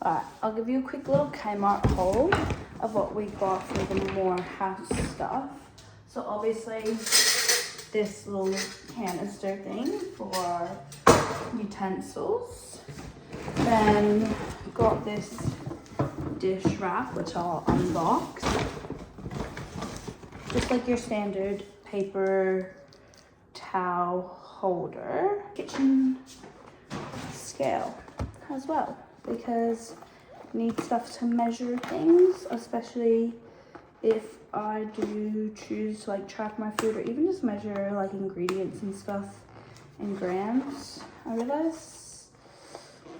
Alright, I'll give you a quick little Kmart haul of what we got for the more house stuff. So obviously this little canister thing for utensils. Then got this dish rack, which I'll unbox. Just like your standard paper towel holder. Kitchen scale as well, because I need stuff to measure things, especially if I do choose to like track my food or even just measure like ingredients and stuff in grams. I realize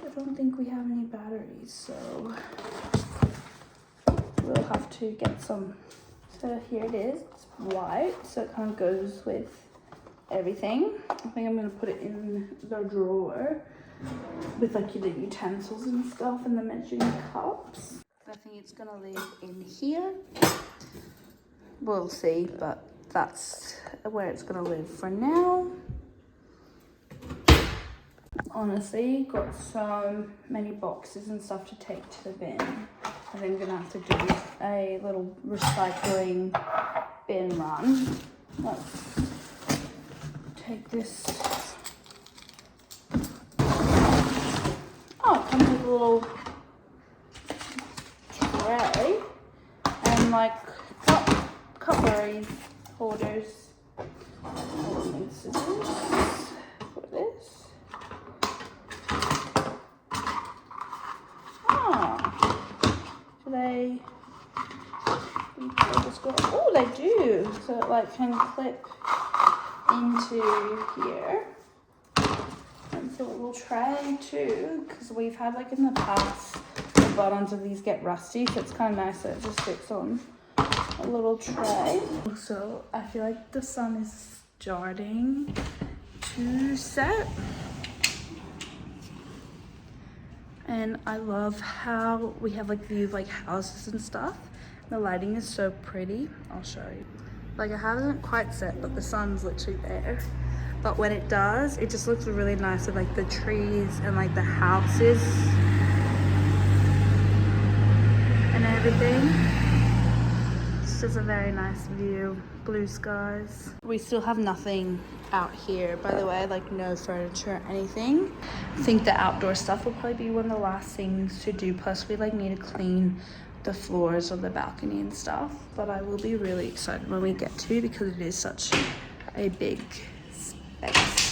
I don't think we have any batteries, so we'll have to get some. So here it is. It's white, so it kind of goes with everything. I think I'm gonna put it in the drawer with like the utensils and stuff and the measuring cups. I think it's gonna live in here. We'll see, but that's where it's gonna live for now. Honestly, got so many boxes and stuff to take to the bin. I think I'm gonna have to do a little recycling bin run. Let's take this. Oh, it comes with a little tray and like cutlery holders. I'll need scissors for this. Do they just go? Oh, they do. So it like can clip into here. And so a little tray too, because we've had like in the past the bottoms of these get rusty, so it's kind of nice that it just fits on a little tray. So I feel like the sun is starting to set. And I love how we have like view of like houses and stuff. The lighting is so pretty. I'll show you. Like it hasn't quite set, but the sun's literally there. But when it does, it just looks really nice with like the trees and like the houses and everything. It's just a very nice view. Blue skies. We still have nothing out here, by the way, like no furniture or anything. I think the outdoor stuff will probably be one of the last things to do. Plus we like need to clean the floors of the balcony and stuff. But I will be really excited when we get to, because it is such a big space.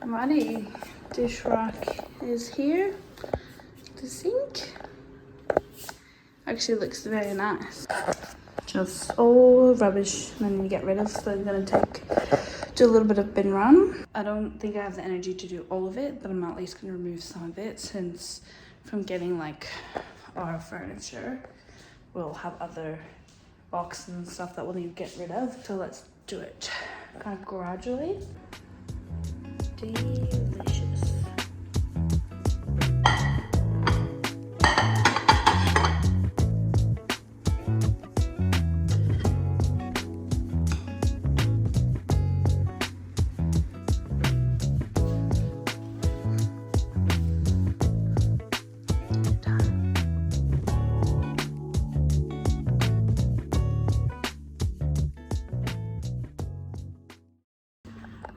Alrighty, dish rack is here. The sink actually looks very nice. Just all rubbish and then you get rid of, so I'm gonna do a little bit of bin run. I don't think I have the energy to do all of it, but I'm at least gonna remove some of it, since from getting like our furniture, we'll have other boxes and stuff that we'll need to get rid of. So let's do it kind of gradually. Delicious.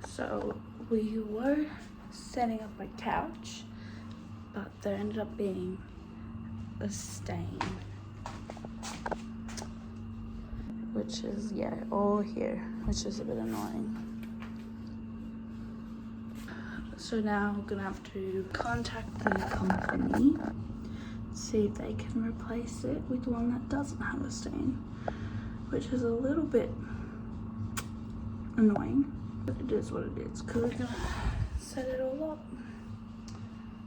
So we were setting up a couch, but there ended up being a stain, which is, yeah, all here, which is a bit annoying. So now I'm gonna have to contact the company, see if they can replace it with one that doesn't have a stain, which is a little bit annoying. It is what it is, because we're gonna set it all up.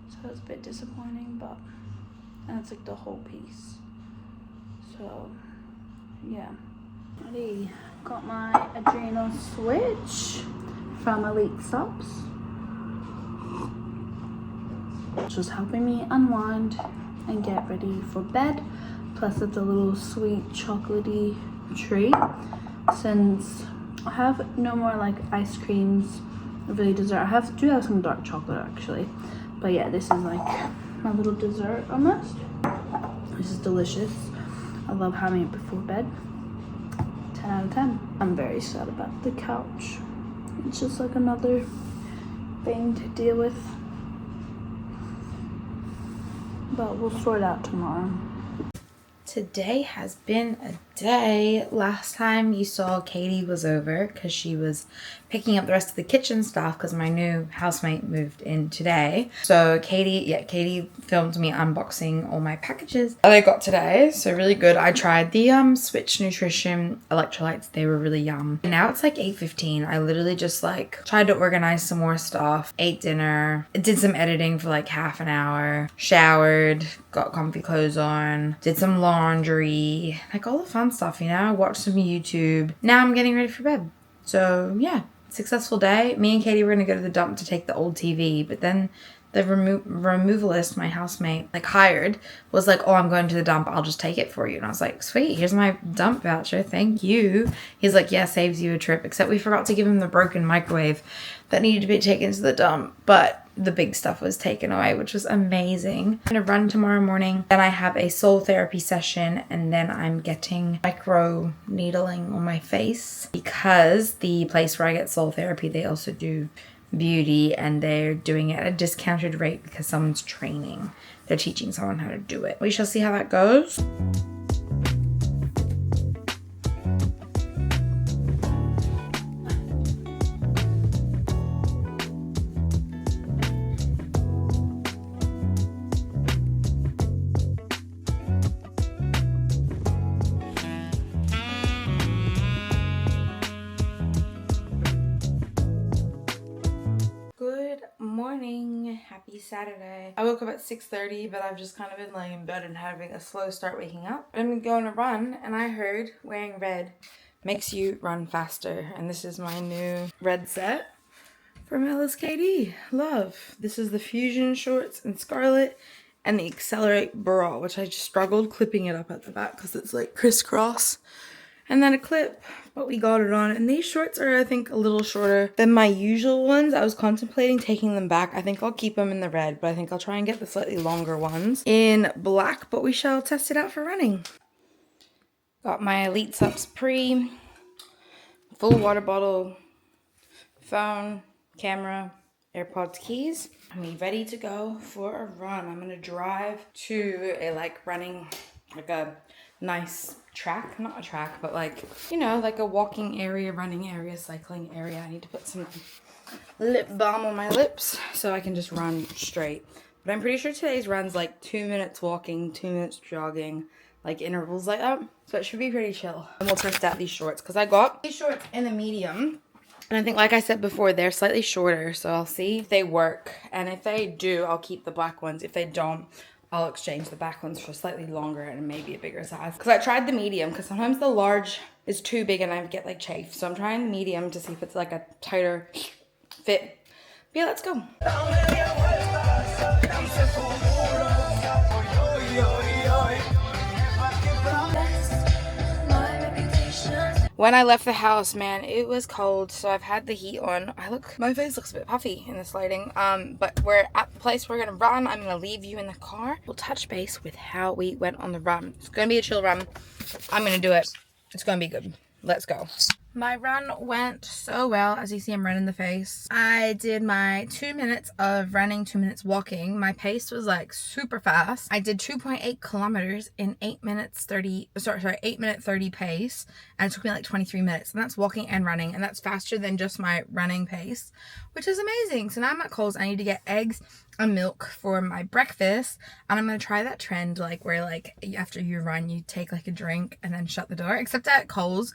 So it's a bit disappointing, but, and it's like the whole piece. So, yeah. Alrighty, got my Adrenal switch from Elite Subs. Just helping me unwind and get ready for bed. Plus it's a little sweet chocolatey treat since I have no more like ice creams, really dessert. I do have some dark chocolate actually, but yeah, this is like my little dessert almost. This is delicious. I love having it before bed. 10 out of 10. I'm very sad about the couch. It's just like another thing to deal with, but we'll sort it out tomorrow. Today has been a day. Last time you saw Katie was over because she was picking up the rest of the kitchen stuff because my new housemate moved in today. So Katie filmed me unboxing all my packages that I got today. So really good. I tried the Switch Nutrition electrolytes. They were really yum. And now it's like 8:15. I literally just like tried to organize some more stuff, ate dinner, did some editing for like half an hour, showered, got comfy clothes on, did some laundry, like all the fun stuff, you know. Watched some YouTube. Now I'm getting ready for bed. So yeah, successful day. Me and Katie were gonna go to the dump to take the old TV, but then the removalist my housemate like hired was like, oh, I'm going to the dump, I'll just take it for you. And I was like, sweet, here's my dump voucher, thank you. He's like, yeah, saves you a trip. Except we forgot to give him the broken microwave that needed to be taken to the dump, but the big stuff was taken away, which was amazing. I'm gonna run tomorrow morning, then I have a soul therapy session, and then I'm getting micro needling on my face because the place where I get soul therapy, they also do beauty, and they're doing it at a discounted rate because someone's training. They're teaching someone how to do it. We shall see how that goes. Happy Saturday. I woke up at 6:30, but I've just kind of been laying in bed and having a slow start waking up. I'm going to run, and I heard wearing red makes you run faster. And this is my new red set from LSKD. Love. This is the Fusion shorts in scarlet and the Accelerate bra, which I just struggled clipping it up at the back because it's like crisscross. And then a clip, but we got it on. And these shorts are, I think, a little shorter than my usual ones. I was contemplating taking them back. I think I'll keep them in the red, but I think I'll try and get the slightly longer ones in black, but we shall test it out for running. Got my Elite Sups Pre, full water bottle, phone, camera, AirPods, keys. I'm ready to go for a run. I'm gonna drive to a running, a nice track, not a track, but you know, like a walking area, running area, cycling area. I need to put some lip balm on my lips so I can just run straight. But I'm pretty sure today's run's 2 minutes walking, 2 minutes jogging, intervals like that. So it should be pretty chill. And we'll test out these shorts because I got these shorts in the medium. And I think, like I said before, they're slightly shorter. So I'll see if they work. And if they do, I'll keep the black ones. If they don't, I'll exchange the back ones for slightly longer and maybe a bigger size. Because I tried the medium, because sometimes the large is too big and I get chafe. So I'm trying the medium to see if it's a tighter fit. But yeah, let's go. When I left the house, man, it was cold, so I've had the heat on. My face looks a bit puffy in this lighting. But we're at the place we're gonna run. I'm gonna leave you in the car. We'll touch base with how we went on the run. It's gonna be a chill run. I'm gonna do it. It's gonna be good. Let's go. My run went so well. As you see, I'm red in the face. I did my 2 minutes of running, 2 minutes walking. My pace was super fast. I did 2.8 kilometers in 8 minute 30 pace. And it took me 23 minutes. And that's walking and running. And that's faster than just my running pace, which is amazing. So now I'm at Coles. I need to get eggs and milk for my breakfast. And I'm going to try that trend where after you run, you take a drink and then shut the door. Except at Coles,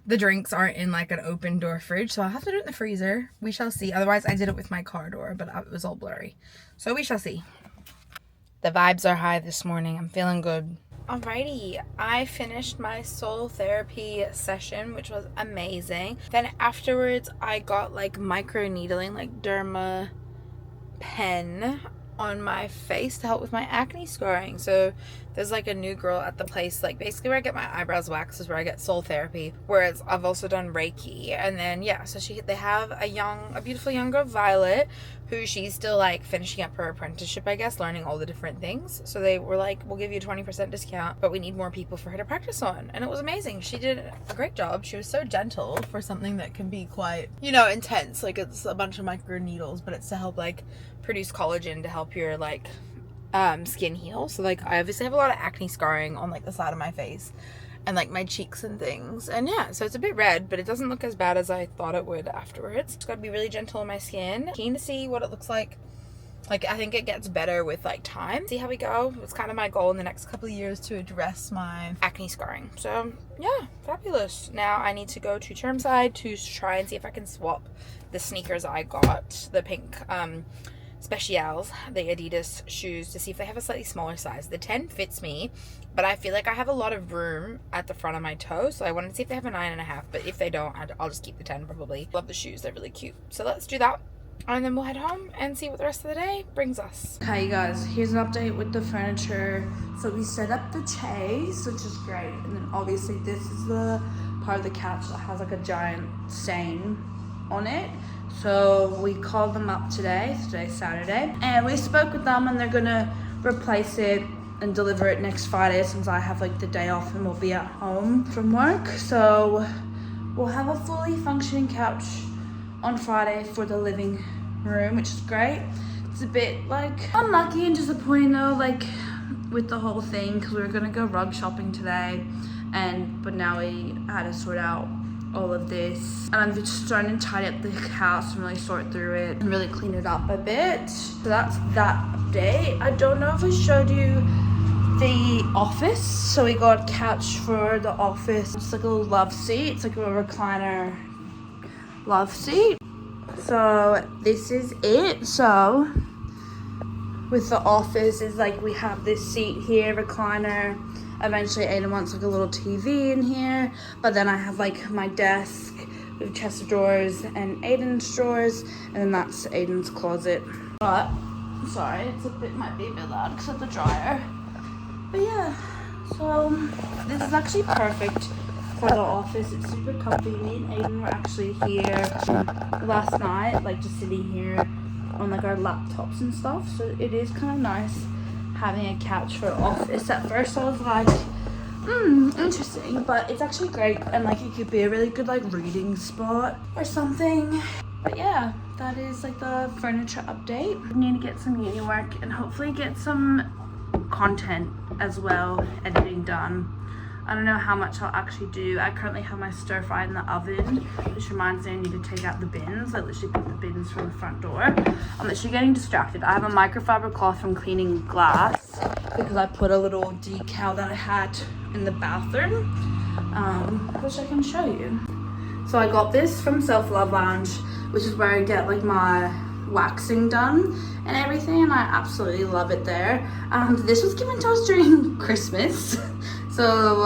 the drinks aren't in an open door fridge, so I'll have to do it in the freezer. We shall see. Otherwise, I did it with my car door, but it was all blurry. So we shall see. The vibes are high this morning. I'm feeling good. Alrighty, I finished my soul therapy session, which was amazing. Then afterwards, I got micro needling, Derma Pen. on my face to help with my acne scarring. So there's like a new girl at the place, like basically where I get my eyebrows waxed is where I get soul therapy, whereas I've also done Reiki. And then yeah, so they have a beautiful young girl, Violet, who she's still like finishing up her apprenticeship, I guess, learning all the different things. So they were like, we'll give you a 20% discount, but we need more people for her to practice on. And it was amazing. She did a great job. She was so gentle for something that can be quite, you know, intense. Like it's a bunch of micro needles, but it's to help like produce collagen to help your like skin heal. So like I obviously have a lot of acne scarring on like the side of my face and like my cheeks and things, and yeah, so it's a bit red, but it doesn't look as bad as I thought it would afterwards. It's got to be really gentle on my skin. Keen to see what it looks like. Like I think it gets better with like time. See how we go. It's kind of my goal in the next couple of years to address my acne scarring. So yeah, fabulous. Now I need to go to Chermside to try and see if I can swap the sneakers I got, the pink Specials, the Adidas shoes, to see if they have a slightly smaller size. The 10 fits me, but I feel like I have a lot of room at the front of my toe, so I wanted to see if they have a 9.5, but if they don't, I'll just keep the 10 probably. Love the shoes, they're really cute. So let's do that, and then we'll head home and see what the rest of the day brings us. Okay, you guys, here's an update with the furniture. So we set up the chaise, which is great, and then obviously this is the part of the couch that has like a giant stain on it. So we called them up today's Saturday, and we spoke with them, and they're gonna replace it and deliver it next Friday, since I have like the day off and we'll be at home from work. So we'll have a fully functioning couch on Friday for the living room, which is great. It's a bit like unlucky and disappointing though, like with the whole thing, because we were gonna go rug shopping today, but now we had to sort out all of this, and I'm just starting to tidy up the house and really sort through it and really clean it up a bit. So that's that update. I don't know if I showed you the office. So we got a couch for the office. It's like a little love seat. It's like a recliner love seat. So this is it. So with the office is like we have this seat here, recliner. Eventually Aiden wants like a little TV in here, but then I have like my desk with chest of drawers and Aiden's drawers, and then that's Aiden's closet. But sorry, might be a bit loud because of the dryer. But yeah, so this is actually perfect for the office. It's super comfy. Me and Aiden were actually here last night, like just sitting here on like our laptops and stuff. So it is kind of nice having a couch for office. At first I was like, interesting, but it's actually great, and like it could be a really good like reading spot or something. But yeah, that is like the furniture update. I need to get some uni work and hopefully get some content as well, editing done. I don't know how much I'll actually do. I currently have my stir fry in the oven, which reminds me I need to take out the bins. I literally picked the bins from the front door. I'm literally getting distracted. I have a microfiber cloth from cleaning glass because I put a little decal that I had in the bathroom, which I can show you. So I got this from Self Love Lounge, which is where I get like my waxing done and everything, and I absolutely love it there. This was given to us during Christmas. So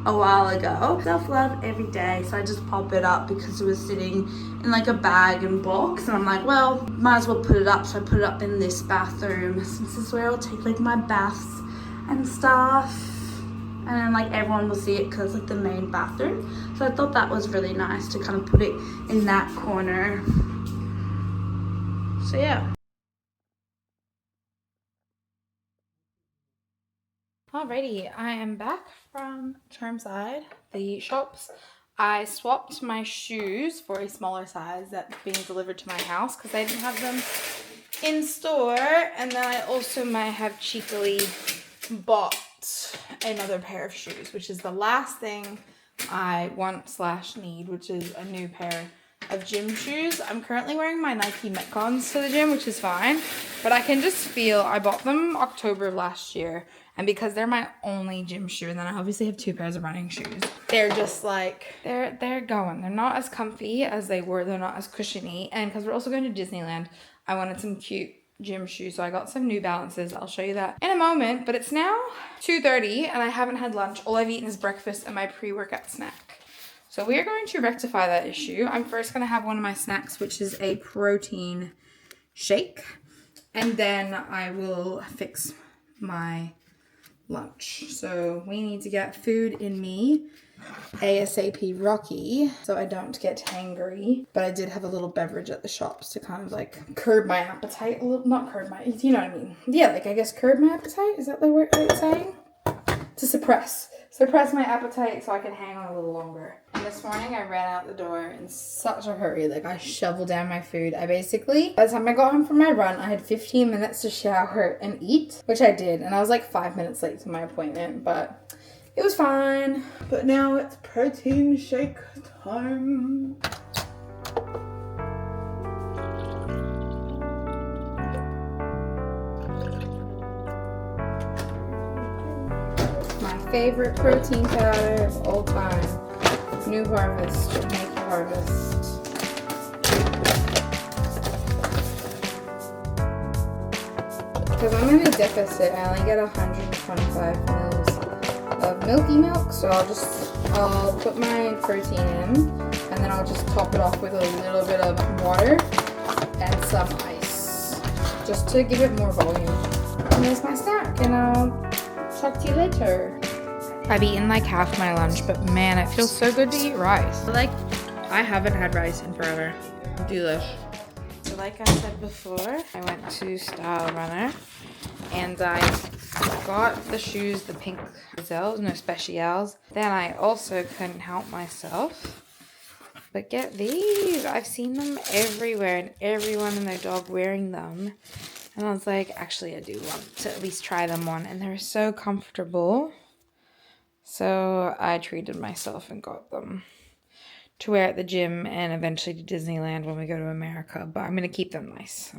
a while ago. Self-love every day, so I just pop it up because it was sitting in like a bag and box, and I'm like, well, might as well put it up. So I put it up in this bathroom, since this is where I'll take like my baths and stuff, and then like everyone will see it because like the main bathroom. So I thought that was really nice to kind of put it in that corner. So yeah. Alrighty, I am back from Chermside, the shops. I swapped my shoes for a smaller size that's being delivered to my house because I didn't have them in store. And then I also might have cheekily bought another pair of shoes, which is the last thing I want/need, which is a new pair of gym shoes. I'm currently wearing my Nike Metcons to the gym, which is fine, but I can just feel, I bought them October of last year, and because they're my only gym shoe, and then I obviously have 2 pairs of running shoes, they're just like, they're going. They're not as comfy as they were. They're not as cushiony. And because we're also going to Disneyland, I wanted some cute gym shoes. So I got some New Balances. I'll show you that in a moment. But it's now 2:30 and I haven't had lunch. All I've eaten is breakfast and my pre-workout snack. So we are going to rectify that issue. I'm first going to have one of my snacks, which is a protein shake. And then I will fix my lunch. So we need to get food in me ASAP Rocky so I don't get hangry. But I did have a little beverage at the shops to kind of like curb my appetite a little. Not curb my, you know what I mean. Yeah, like I guess curb my appetite. Is that the word it's saying? To suppress my appetite so I can hang on a little longer. And this morning I ran out the door in such a hurry. Like I shoveled down my food. I basically, by the time I got home from my run, I had 15 minutes to shower and eat, which I did. And I was like 5 minutes late to my appointment, but it was fine. But now it's protein shake time. Favorite protein powder of all time. New Harvest, Jamaica Harvest. Because I'm in a deficit, I only get 125 mils of milky milk, so I'll put my protein in, and then I'll just top it off with a little bit of water and some ice, just to give it more volume. And there's my snack, and I'll talk to you later. I've eaten like half my lunch, but man, it feels so good to eat rice. Like, I haven't had rice in forever. Delish. So like I said before, I went to Style Runner and I got the shoes, the pink gazelles, no specials. Then I also couldn't help myself but get these. I've seen them everywhere and everyone and their dog wearing them. And I was like, actually I do want to at least try them on, and they're so comfortable. So I treated myself and got them to wear at the gym and eventually to Disneyland when we go to America. But I'm going to keep them nice.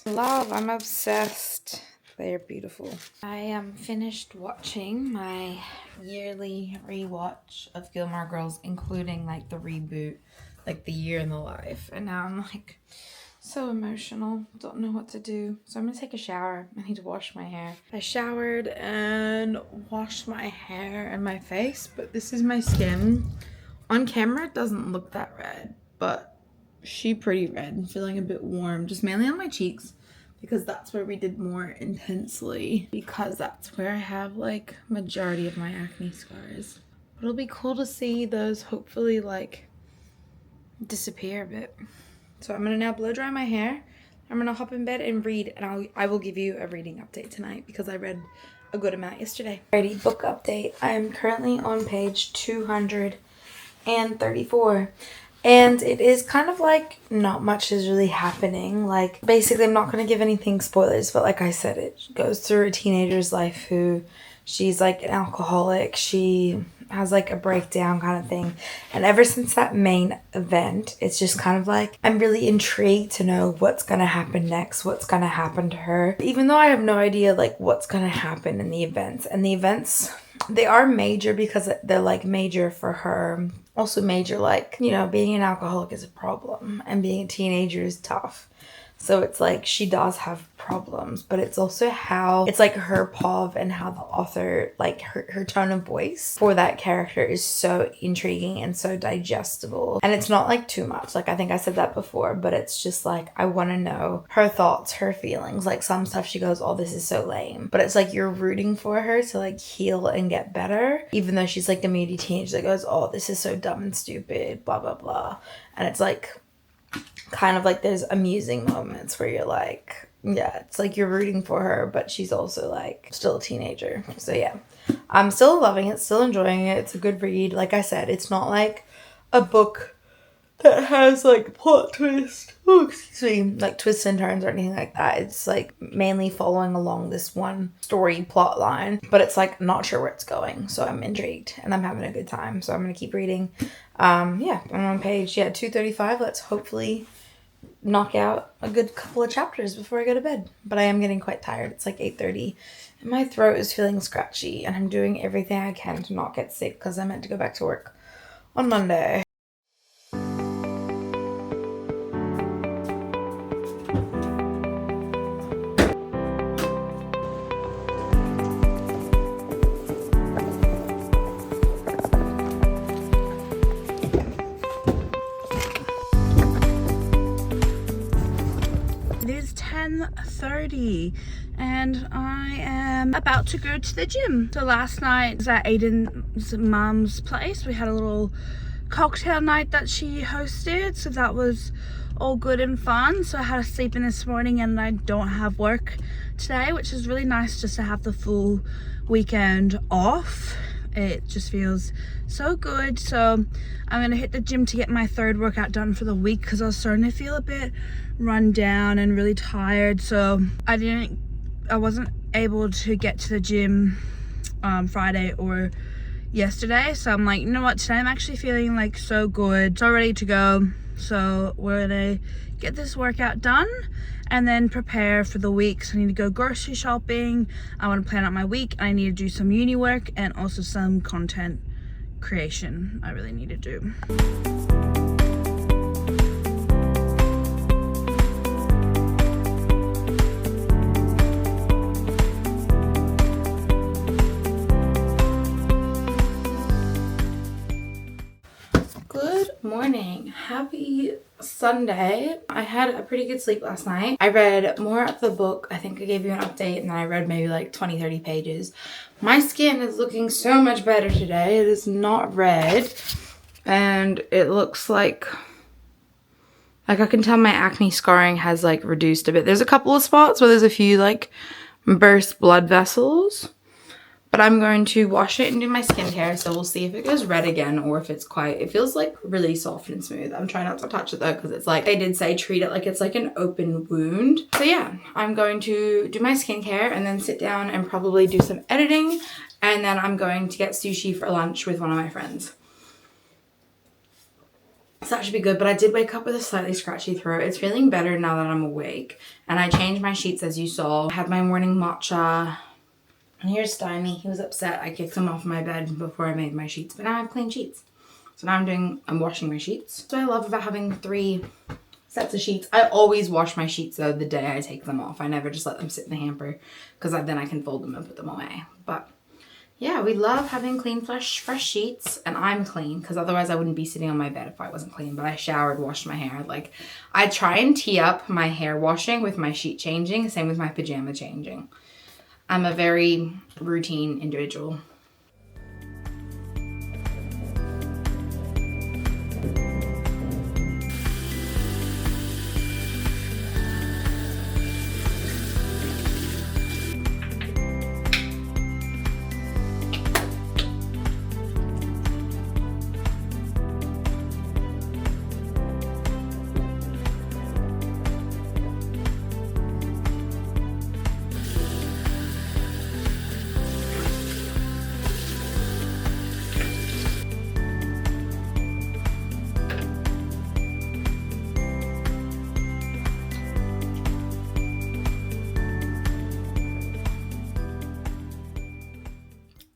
Love, I'm obsessed. They're beautiful. I am finished watching my yearly rewatch of Gilmore Girls, including like the reboot, like the year in the life. And now I'm like so emotional, don't know what to do. So I'm gonna take a shower. I need to wash my hair. I showered and washed my hair and my face, but this is my skin. On camera it doesn't look that red, but she pretty red and feeling a bit warm, just mainly on my cheeks because that's where we did more intensely, because that's where I have like majority of my acne scars. But it'll be cool to see those hopefully like disappear a bit. So I'm going to now blow dry my hair. I'm going to hop in bed and read, and I will give you a reading update tonight because I read a good amount yesterday. Alrighty, book update. I am currently on page 234. And it is kind of like not much is really happening. Like basically I'm not going to give anything spoilers, but like I said, it goes through a teenager's life who she's like an alcoholic. She has like a breakdown kind of thing. And ever since that main event, it's just kind of like I'm really intrigued to know what's going to happen next, what's going to happen to her. Even though I have no idea like what's going to happen in the events. And the events, they are major because they're like major for her. Also major, like, you know, being an alcoholic is a problem and being a teenager is tough. So it's like she does have problems, but it's also how it's like her POV and how the author, like her tone of voice for that character is so intriguing and so digestible. And it's not like too much. Like I think I said that before, but it's just like I want to know her thoughts, her feelings. Like some stuff she goes, oh, this is so lame. But it's like you're rooting for her to like heal and get better, even though she's like a moody teenager that goes, oh, this is so dumb and stupid, blah, blah, blah. And it's like kind of like there's amusing moments where you're like, yeah, it's like you're rooting for her, but she's also like still a teenager. So yeah, I'm still loving it, still enjoying it. It's a good read. Like I said, it's not like a book that has like plot twist, like twists and turns or anything like that. It's like mainly following along this one story plot line, but it's like not sure where it's going. So I'm intrigued and I'm having a good time. So I'm gonna keep reading. Yeah, I'm on page 235. Let's hopefully knock out a good couple of chapters before I go to bed. But I am getting quite tired. It's like 8:30 and my throat is feeling scratchy and I'm doing everything I can to not get sick because I meant to go back to work on Monday. Sophie and I am about to go to the gym. So last night was at Aiden's mum's place. We had a little cocktail night that she hosted, so that was all good and fun. So I had to sleep in this morning and I don't have work today, which is really nice just to have the full weekend off. It just feels so good. So I'm gonna hit the gym to get my third workout done for the week because I was starting to feel a bit run down and really tired. So I wasn't able to get to the gym Friday or yesterday. So I'm like, you know what, today I'm actually feeling like so good, so ready to go. So we're gonna get this workout done and then prepare for the week. So I need to go grocery shopping, I want to plan out my week, and I need to do some uni work and also some content creation I really need to do. Good morning. Happy Sunday. I had a pretty good sleep last night. I read more of the book. I think I gave you an update and then I read maybe like 20-30 pages. My skin is looking so much better today. It is not red and it looks like I can tell my acne scarring has like reduced a bit. There's a couple of spots where there's a few like burst blood vessels. But I'm going to wash it and do my skincare, so we'll see if it goes red again or if it's it feels like really soft and smooth. I'm trying not to touch it though because it's like, they did say treat it like it's like an open wound. So yeah, I'm going to do my skincare and then sit down and probably do some editing. And then I'm going to get sushi for lunch with one of my friends. So that should be good, but I did wake up with a slightly scratchy throat. It's feeling better now that I'm awake. And I changed my sheets as you saw. I had my morning matcha. And here's Stymie. He was upset. I kicked him off my bed before I made my sheets, but now I have clean sheets. So now I'm washing my sheets. So I love about having 3 sets of sheets. I always wash my sheets though the day I take them off. I never just let them sit in the hamper because then I can fold them and put them away. But yeah, we love having clean, fresh sheets, and I'm clean because otherwise I wouldn't be sitting on my bed if I wasn't clean. But I showered, washed my hair. Like, I try and tee up my hair washing with my sheet changing, same with my pajama changing. I'm a very routine individual.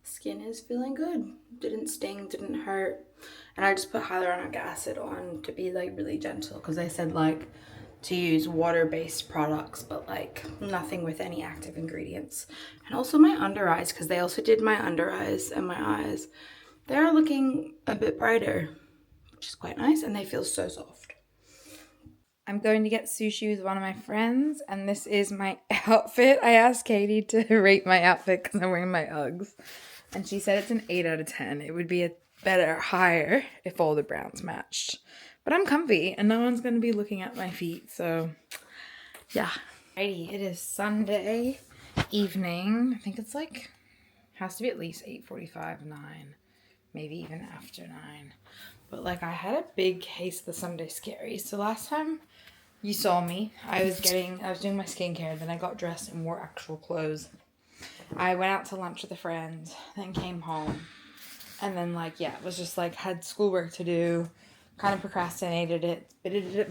Skin is feeling good. Didn't sting, didn't hurt. And I just put hyaluronic acid on to be like really gentle because they said like to use water-based products, but like nothing with any active ingredients. And also my under eyes, because they also did my under eyes and my eyes. They're looking a bit brighter, which is quite nice, and they feel so soft. I'm going to get sushi with one of my friends, and this is my outfit. I asked Katie to rate my outfit because I'm wearing my Uggs. And she said it's an 8 out of 10. It would be a better, higher if all the browns matched. But I'm comfy and no one's going to be looking at my feet. So yeah. Alrighty, it is Sunday evening. I think it's like, has to be at least 8:45, 9. Maybe even after 9. But like I had a big case of the Sunday scaries. So last time you saw me, I was doing my skincare. Then I got dressed and wore actual clothes. I went out to lunch with a friend, then came home, and then like, yeah, it was just like, had schoolwork to do, kind of procrastinated it, did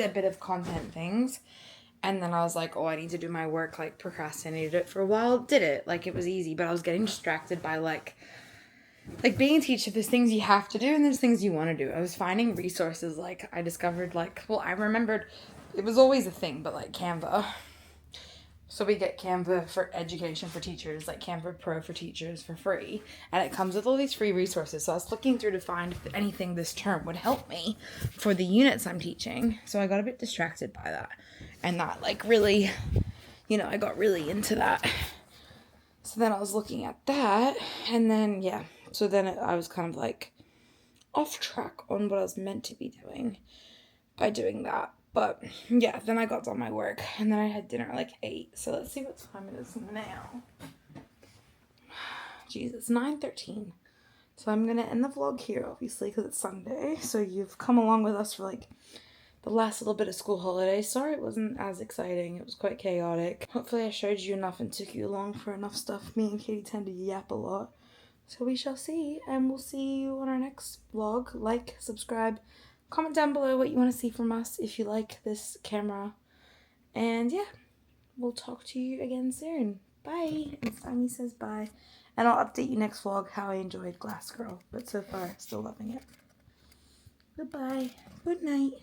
a bit of content things, and then I was like, oh, I need to do my work, like procrastinated it for a while, did it, like it was easy, but I was getting distracted by like being a teacher, there's things you have to do and there's things you want to do. I was finding resources, like I discovered like, well, I remembered, it was always a thing, but like Canva. So we get Canva for education for teachers, like Canva Pro for teachers for free. And it comes with all these free resources. So I was looking through to find if anything this term would help me for the units I'm teaching. So I got a bit distracted by that. And that like really, you know, I got really into that. So then I was looking at that, and then, yeah, so then I was kind of like off track on what I was meant to be doing by doing that. But yeah, then I got done my work, and then I had dinner at like 8. So let's see what time it is now. Jeez, it's 9:13. So I'm gonna end the vlog here, obviously, because it's Sunday. So you've come along with us for like the last little bit of school holiday. Sorry it wasn't as exciting. It was quite chaotic. Hopefully I showed you enough and took you along for enough stuff. Me and Katie tend to yap a lot. So we shall see, and we'll see you on our next vlog. Like, subscribe, comment down below what you want to see from us if you like this camera. And yeah, we'll talk to you again soon. Bye. And Sammy says bye. And I'll update you next vlog how I enjoyed Glass Girl. But so far, still loving it. Goodbye. Good night.